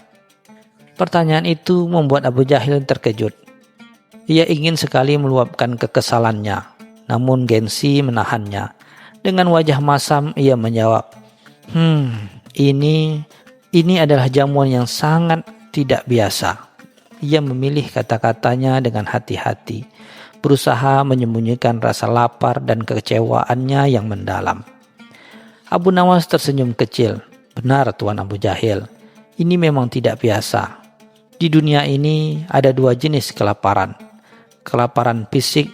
Pertanyaan itu membuat Abu Jahil terkejut. Ia ingin sekali meluapkan kekesalannya, namun gengsi menahannya. Dengan wajah masam ia menjawab, ini adalah jamuan yang sangat tidak biasa." Ia memilih kata-katanya dengan hati-hati, berusaha menyembunyikan rasa lapar dan kekecewaannya yang mendalam. Abu Nawas tersenyum kecil. "Benar Tuan Abu Jahil, ini memang tidak biasa. Di dunia ini ada dua jenis kelaparan. Kelaparan fisik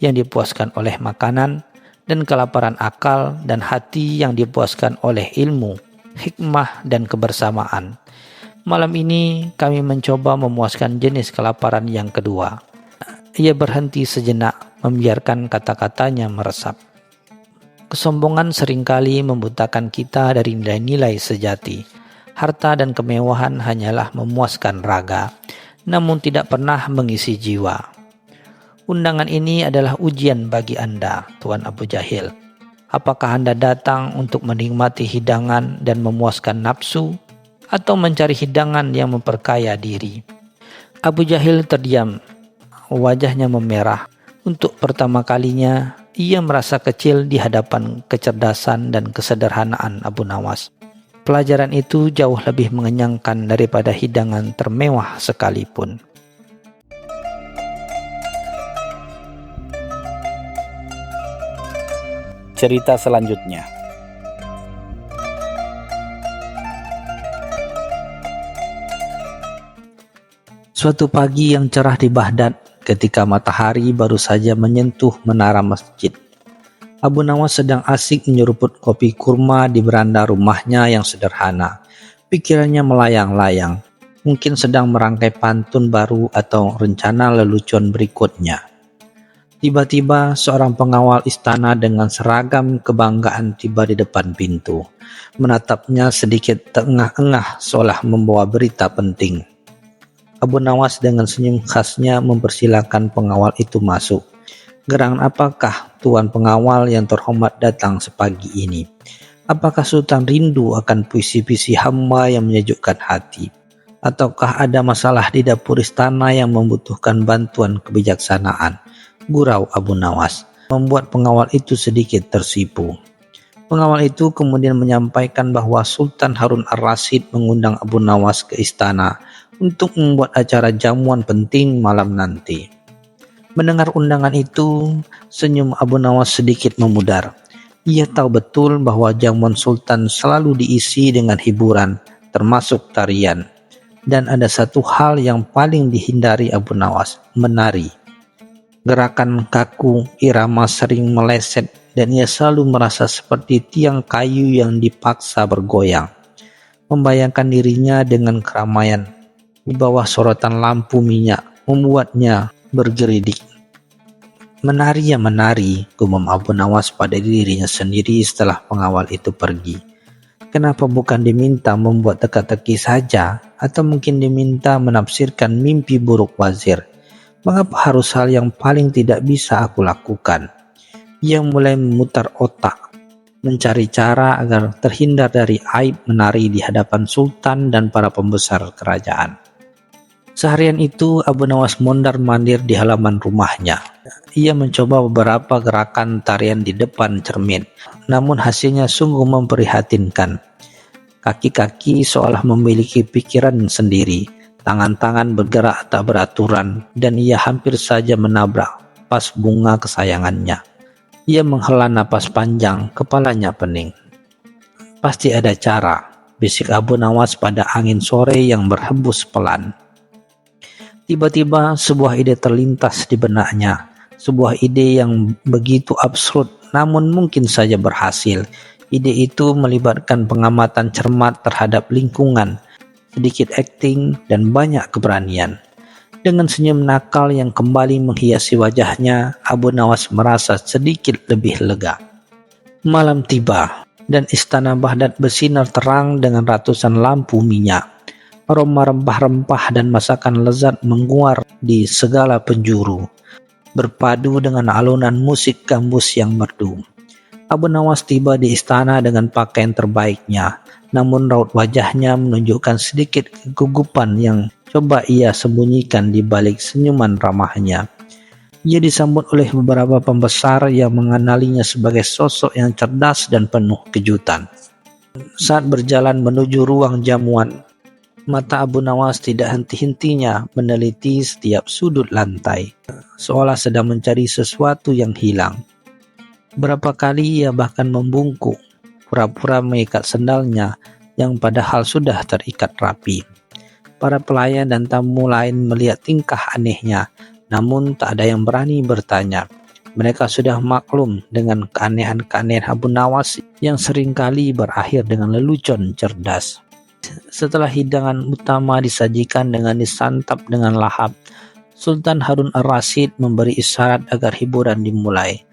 yang dipuaskan oleh makanan, dan kelaparan akal dan hati yang dipuaskan oleh ilmu, hikmah, dan kebersamaan. Malam ini kami mencoba memuaskan jenis kelaparan yang kedua." Ia berhenti sejenak, membiarkan kata-katanya meresap. Kesombongan seringkali membutakan kita dari nilai-nilai sejati. Harta dan kemewahan hanyalah memuaskan raga, namun tidak pernah mengisi jiwa. Undangan ini adalah ujian bagi Anda, Tuan Abu Jahil. Apakah Anda datang untuk menikmati hidangan dan memuaskan nafsu, atau mencari hidangan yang memperkaya diri? Abu Jahil terdiam, wajahnya memerah. Untuk pertama kalinya, ia merasa kecil di hadapan kecerdasan dan kesederhanaan Abu Nawas. Pelajaran itu jauh lebih mengenyangkan daripada hidangan termewah sekalipun. Cerita selanjutnya. Suatu pagi yang cerah di Baghdad, ketika matahari baru saja menyentuh menara masjid, Abu Nawas sedang asik menyeruput kopi kurma di beranda rumahnya yang sederhana. Pikirannya melayang-layang, mungkin sedang merangkai pantun baru atau rencana lelucon berikutnya. Tiba-tiba seorang pengawal istana dengan seragam kebanggaan tiba di depan pintu. Menatapnya sedikit terengah-engah seolah membawa berita penting. Abu Nawas dengan senyum khasnya mempersilakan pengawal itu masuk. "Gerangan apakah Tuan Pengawal yang terhormat datang sepagi ini? Apakah Sultan rindu akan puisi-puisi hamba yang menyejukkan hati? Ataukah ada masalah di dapur istana yang membutuhkan bantuan kebijaksanaan?" Gurau Abu Nawas, membuat pengawal itu sedikit tersipu. Pengawal itu kemudian menyampaikan bahwa Sultan Harun ar-Rasyid mengundang Abu Nawas ke istana untuk membuat acara jamuan penting malam nanti. Mendengar undangan itu, senyum Abu Nawas sedikit memudar. Ia tahu betul bahwa jamuan Sultan selalu diisi dengan hiburan, termasuk tarian. Dan ada satu hal yang paling dihindari Abu Nawas, menari. Gerakan kaku, irama sering meleset, dan ia selalu merasa seperti tiang kayu yang dipaksa bergoyang. Membayangkan dirinya dengan keramaian di bawah sorotan lampu minyak membuatnya bergeridik. "Menari ya menari," gumam Abu Nawas pada dirinya sendiri setelah pengawal itu pergi. Kenapa bukan diminta membuat teka-teki saja, atau mungkin diminta menafsirkan mimpi buruk wazir? Mengapa harus hal yang paling tidak bisa aku lakukan? Ia mulai memutar otak, mencari cara agar terhindar dari aib menari di hadapan sultan dan para pembesar kerajaan. Seharian itu Abu Nawas mondar-mandir di halaman rumahnya. Ia mencoba beberapa gerakan tarian di depan cermin, namun hasilnya sungguh memprihatinkan. Kaki-kaki seolah memiliki pikiran sendiri. Tangan-tangan bergerak tak beraturan, dan ia hampir saja menabrak vas bunga kesayangannya. Ia menghela napas panjang, kepalanya pening. "Pasti ada cara," bisik Abu Nawas pada angin sore yang berhembus pelan. Tiba-tiba sebuah ide terlintas di benaknya. Sebuah ide yang begitu absurd, namun mungkin saja berhasil. Ide itu melibatkan pengamatan cermat terhadap lingkungan, sedikit akting, dan banyak keberanian. Dengan senyum nakal yang kembali menghiasi wajahnya, Abu Nawas merasa sedikit lebih lega. Malam tiba, dan istana Baghdad bersinar terang dengan ratusan lampu minyak. Aroma rempah-rempah dan masakan lezat menguar di segala penjuru, berpadu dengan alunan musik gambus yang merdu. Abu Nawas tiba di istana dengan pakaian terbaiknya, namun raut wajahnya menunjukkan sedikit kegugupan yang coba ia sembunyikan di balik senyuman ramahnya. Ia disambut oleh beberapa pembesar yang mengenalinya sebagai sosok yang cerdas dan penuh kejutan. Saat berjalan menuju ruang jamuan, mata Abu Nawas tidak henti-hentinya meneliti setiap sudut lantai, seolah sedang mencari sesuatu yang hilang. Berapa kali ia bahkan membungkuk, pura-pura mengikat sendalnya yang padahal sudah terikat rapi. Para pelayan dan tamu lain melihat tingkah anehnya, namun tak ada yang berani bertanya. Mereka sudah maklum dengan keanehan-keanehan Abu Nawas yang seringkali berakhir dengan lelucon cerdas. Setelah hidangan utama disajikan dengan disantap dengan lahap, Sultan Harun ar-Rasyid memberi isyarat agar hiburan dimulai.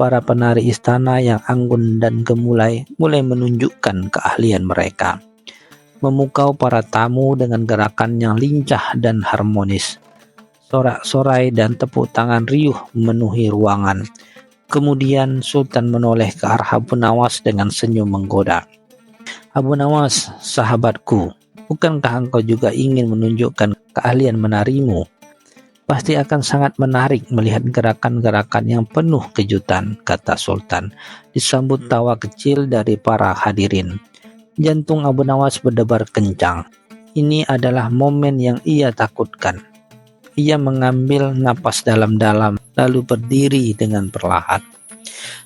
Para penari istana yang anggun dan gemulai mulai menunjukkan keahlian mereka, memukau para tamu dengan gerakan yang lincah dan harmonis. Sorak-sorai dan tepuk tangan riuh memenuhi ruangan. Kemudian Sultan menoleh ke arah Abu Nawas dengan senyum menggoda. "Abu Nawas, sahabatku, bukankah engkau juga ingin menunjukkan keahlian menarimu? Pasti akan sangat menarik melihat gerakan-gerakan yang penuh kejutan," kata Sultan, disambut tawa kecil dari para hadirin. Jantung Abu Nawas berdebar kencang. Ini adalah momen yang ia takutkan. Ia mengambil napas dalam-dalam, lalu berdiri dengan perlahan.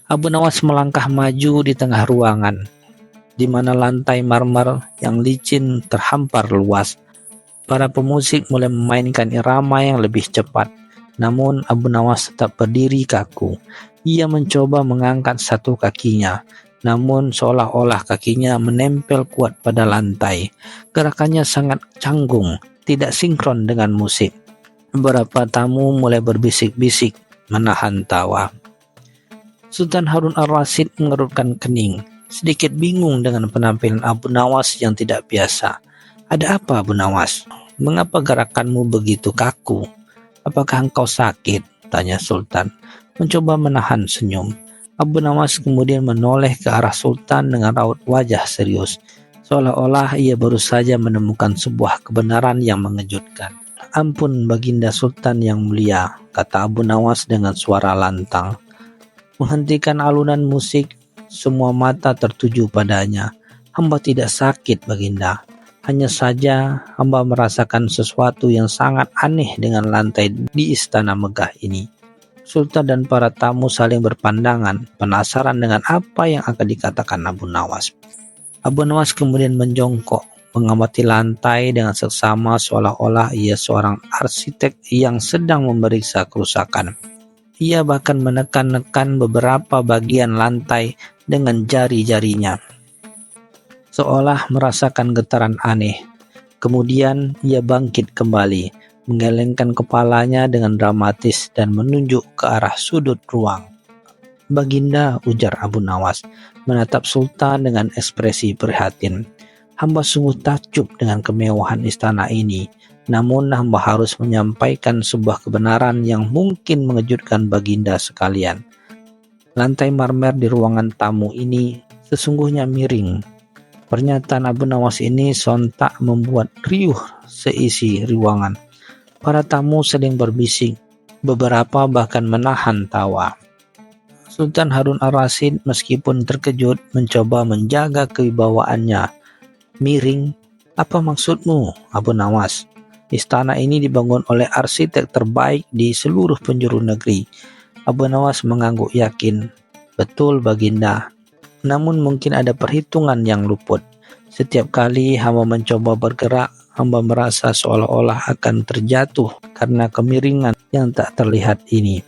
Abu Nawas melangkah maju di tengah ruangan, di mana lantai marmer yang licin terhampar luas. Para pemusik mulai memainkan irama yang lebih cepat, namun Abu Nawas tetap berdiri kaku. Ia mencoba mengangkat satu kakinya, namun seolah-olah kakinya menempel kuat pada lantai. Gerakannya sangat canggung, tidak sinkron dengan musik. Beberapa tamu mulai berbisik-bisik, menahan tawa. Sultan Harun ar-Rasyid mengerutkan kening, sedikit bingung dengan penampilan Abu Nawas yang tidak biasa. "Ada apa, Abu Nawas? Mengapa gerakanmu begitu kaku? Apakah engkau sakit?" tanya Sultan, mencoba menahan senyum. Abu Nawas kemudian menoleh ke arah Sultan dengan raut wajah serius, seolah-olah ia baru saja menemukan sebuah kebenaran yang mengejutkan. "Ampun Baginda Sultan yang mulia," kata Abu Nawas dengan suara lantang. Menghentikan alunan musik, semua mata tertuju padanya. "Hamba tidak sakit, Baginda. Hanya saja hamba merasakan sesuatu yang sangat aneh dengan lantai di istana megah ini." Sultan dan para tamu saling berpandangan, penasaran dengan apa yang akan dikatakan Abu Nawas. Abu Nawas kemudian menjongkok, mengamati lantai dengan seksama seolah-olah ia seorang arsitek yang sedang memeriksa kerusakan. Ia bahkan menekan-nekan beberapa bagian lantai dengan jari-jarinya, seolah merasakan getaran aneh. Kemudian ia bangkit kembali, menggelengkan kepalanya dengan dramatis dan menunjuk ke arah sudut ruang. "Baginda," ujar Abu Nawas, menatap Sultan dengan ekspresi prihatin. "Hamba sungguh takjub dengan kemewahan istana ini, namun hamba harus menyampaikan sebuah kebenaran yang mungkin mengejutkan Baginda sekalian. Lantai marmer di ruangan tamu ini sesungguhnya miring." Pernyataan Abu Nawas ini sontak membuat riuh seisi ruangan. Para tamu saling berbisik, beberapa bahkan menahan tawa. Sultan Harun ar-Rasyid meskipun terkejut mencoba menjaga kewibawaannya. "Miring? Apa maksudmu, Abu Nawas? Istana ini dibangun oleh arsitek terbaik di seluruh penjuru negeri." Abu Nawas mengangguk yakin. "Betul, Baginda. Namun mungkin ada perhitungan yang luput. Setiap kali hamba mencoba bergerak, hamba merasa seolah-olah akan terjatuh karena kemiringan yang tak terlihat ini.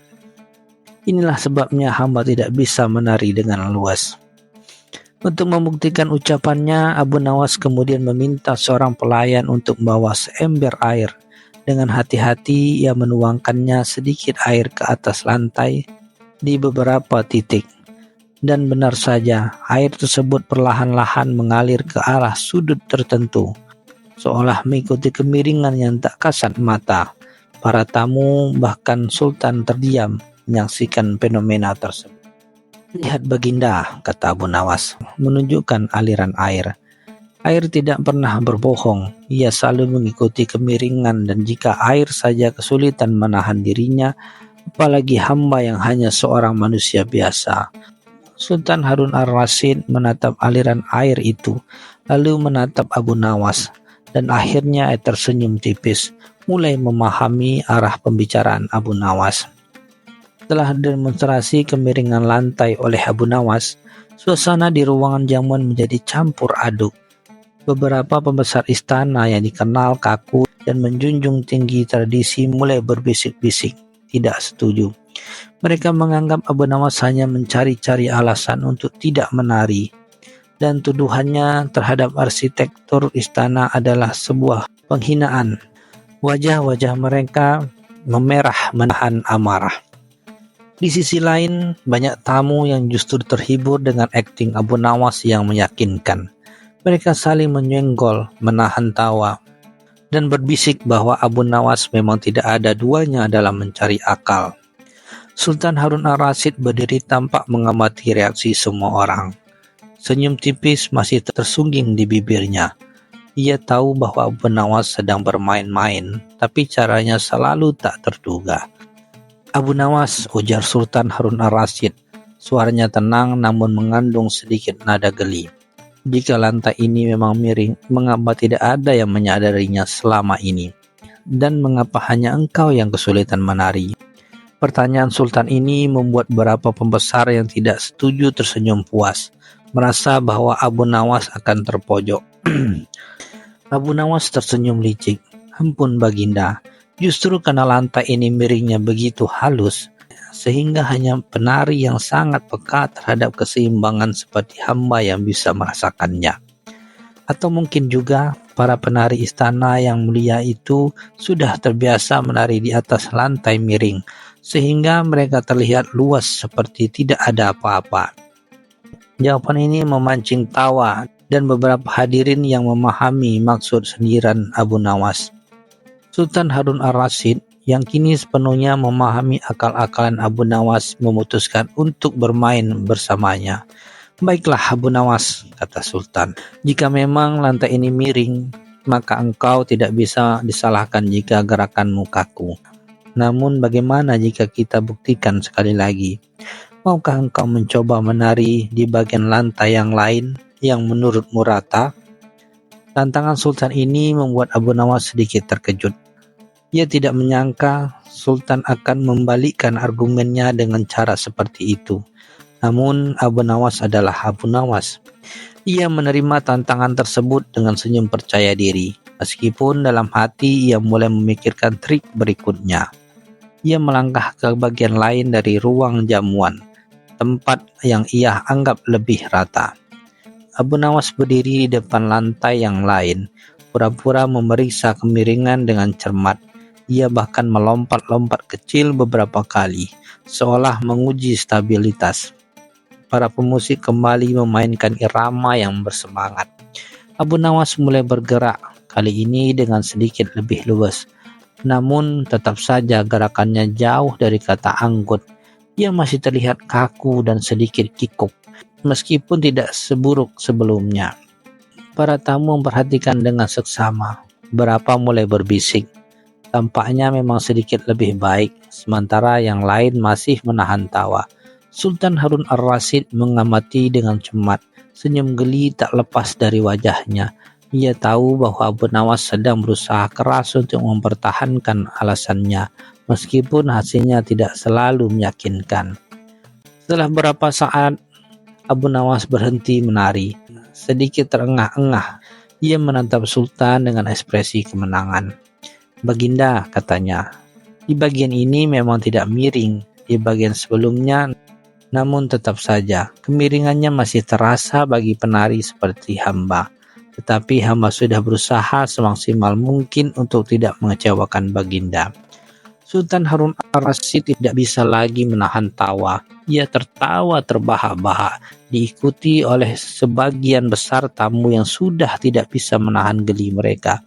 Inilah sebabnya hamba tidak bisa menari dengan luas." Untuk membuktikan ucapannya, Abu Nawas kemudian meminta seorang pelayan untuk membawa seember air. Dengan hati-hati ia menuangkannya sedikit air ke atas lantai di beberapa titik. Dan benar saja, air tersebut perlahan-lahan mengalir ke arah sudut tertentu, seolah mengikuti kemiringan yang tak kasat mata. Para tamu, bahkan Sultan, terdiam menyaksikan fenomena tersebut. "Lihat Baginda," kata Abu Nawas, menunjukkan aliran air. Air tidak pernah berbohong, ia selalu mengikuti kemiringan, dan jika air saja kesulitan menahan dirinya, apalagi hamba yang hanya seorang manusia biasa. Sultan Harun ar-Rasyid menatap aliran air itu, lalu menatap Abu Nawas, dan akhirnya ia tersenyum tipis, mulai memahami arah pembicaraan Abu Nawas. Setelah demonstrasi kemiringan lantai oleh Abu Nawas, suasana di ruangan jamuan menjadi campur aduk. Beberapa pembesar istana yang dikenal kaku dan menjunjung tinggi tradisi mulai berbisik-bisik tidak setuju. Mereka menganggap Abu Nawas hanya mencari-cari alasan untuk tidak menari, dan tuduhannya terhadap arsitektur istana adalah sebuah penghinaan. Wajah-wajah mereka memerah menahan amarah. Di sisi lain, banyak tamu yang justru terhibur dengan akting Abu Nawas yang meyakinkan. Mereka saling menyenggol, menahan tawa, dan berbisik bahwa Abu Nawas memang tidak ada duanya dalam mencari akal. Sultan Harun ar-Rasyid berdiri tampak mengamati reaksi semua orang. Senyum tipis masih tersungging di bibirnya. Ia tahu bahwa Abu Nawas sedang bermain-main, tapi caranya selalu tak terduga. "Abu Nawas," ujar Sultan Harun ar-Rasyid. Suaranya tenang namun mengandung sedikit nada geli. "Jika lantai ini memang miring, mengapa tidak ada yang menyadarinya selama ini? Dan mengapa hanya engkau yang kesulitan menari?" Pertanyaan Sultan ini membuat beberapa pembesar yang tidak setuju tersenyum puas, merasa bahwa Abu Nawas akan terpojok. Abu Nawas tersenyum licik. "Ampun Baginda, justru karena lantai ini miringnya begitu halus, sehingga hanya penari yang sangat peka terhadap keseimbangan seperti hamba yang bisa merasakannya. Atau mungkin juga para penari istana yang mulia itu sudah terbiasa menari di atas lantai miring, sehingga mereka terlihat luas seperti tidak ada apa-apa." Jawaban ini memancing tawa dan beberapa hadirin yang memahami maksud sindiran Abu Nawas. Sultan Harun ar-Rasyid yang kini sepenuhnya memahami akal-akalan Abu Nawas memutuskan untuk bermain bersamanya. "Baiklah Abu Nawas," kata Sultan, "jika memang lantai ini miring, maka engkau tidak bisa disalahkan jika gerakanmu kaku. Namun bagaimana jika kita buktikan sekali lagi? Maukah engkau mencoba menari di bagian lantai yang lain yang menurutmu rata?" Tantangan Sultan ini membuat Abu Nawas sedikit terkejut. Ia tidak menyangka Sultan akan membalikkan argumennya dengan cara seperti itu. Namun Abu Nawas adalah Abu Nawas. Ia menerima tantangan tersebut dengan senyum percaya diri, meskipun dalam hati ia mulai memikirkan trik berikutnya. Ia melangkah ke bagian lain dari ruang jamuan, tempat yang ia anggap lebih rata. Abu Nawas berdiri di depan lantai yang lain, pura-pura memeriksa kemiringan dengan cermat. Ia bahkan melompat-lompat kecil beberapa kali, seolah menguji stabilitas. Para pemusik kembali memainkan irama yang bersemangat. Abu Nawas mulai bergerak, kali ini dengan sedikit lebih luas. Namun tetap saja gerakannya jauh dari kata anggun. Ia masih terlihat kaku dan sedikit kikuk, meskipun tidak seburuk sebelumnya. Para tamu memperhatikan dengan seksama. Beberapa mulai berbisik. Tampaknya memang sedikit lebih baik, sementara yang lain masih menahan tawa. Sultan Harun ar-Rasyid mengamati dengan cermat. Senyum geli tak lepas dari wajahnya. Ia tahu bahwa Abu Nawas sedang berusaha keras untuk mempertahankan alasannya, meskipun hasilnya tidak selalu meyakinkan. Setelah beberapa saat, Abu Nawas berhenti menari. Sedikit terengah-engah, ia menatap Sultan dengan ekspresi kemenangan. "Baginda," katanya, "di bagian ini memang tidak miring. Di bagian sebelumnya Namun tetap saja, kemiringannya masih terasa bagi penari seperti hamba. Tetapi hamba sudah berusaha semaksimal mungkin untuk tidak mengecewakan Baginda. Sultan Harun al-Rasyid tidak bisa lagi menahan tawa. Ia tertawa terbahak-bahak, diikuti oleh sebagian besar tamu yang sudah tidak bisa menahan geli mereka.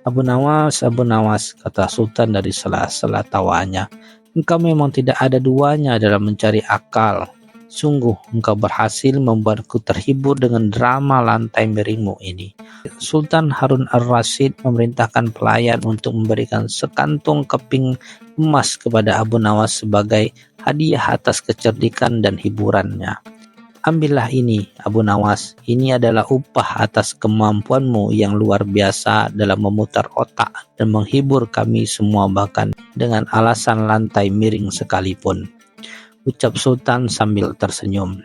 Abu Nawas, kata Sultan dari sela-sela tawanya. Engkau memang tidak ada duanya dalam mencari akal. Sungguh engkau berhasil membuatku terhibur dengan drama lantai miringmu ini. Sultan Harun al-Rasyid memerintahkan pelayan untuk memberikan sekantung keping emas kepada Abu Nawas sebagai hadiah atas kecerdikan dan hiburannya. Ambillah ini, Abu Nawas, ini adalah upah atas kemampuanmu yang luar biasa dalam memutar otak dan menghibur kami semua bahkan dengan alasan lantai miring sekalipun. Ucap Sultan sambil tersenyum.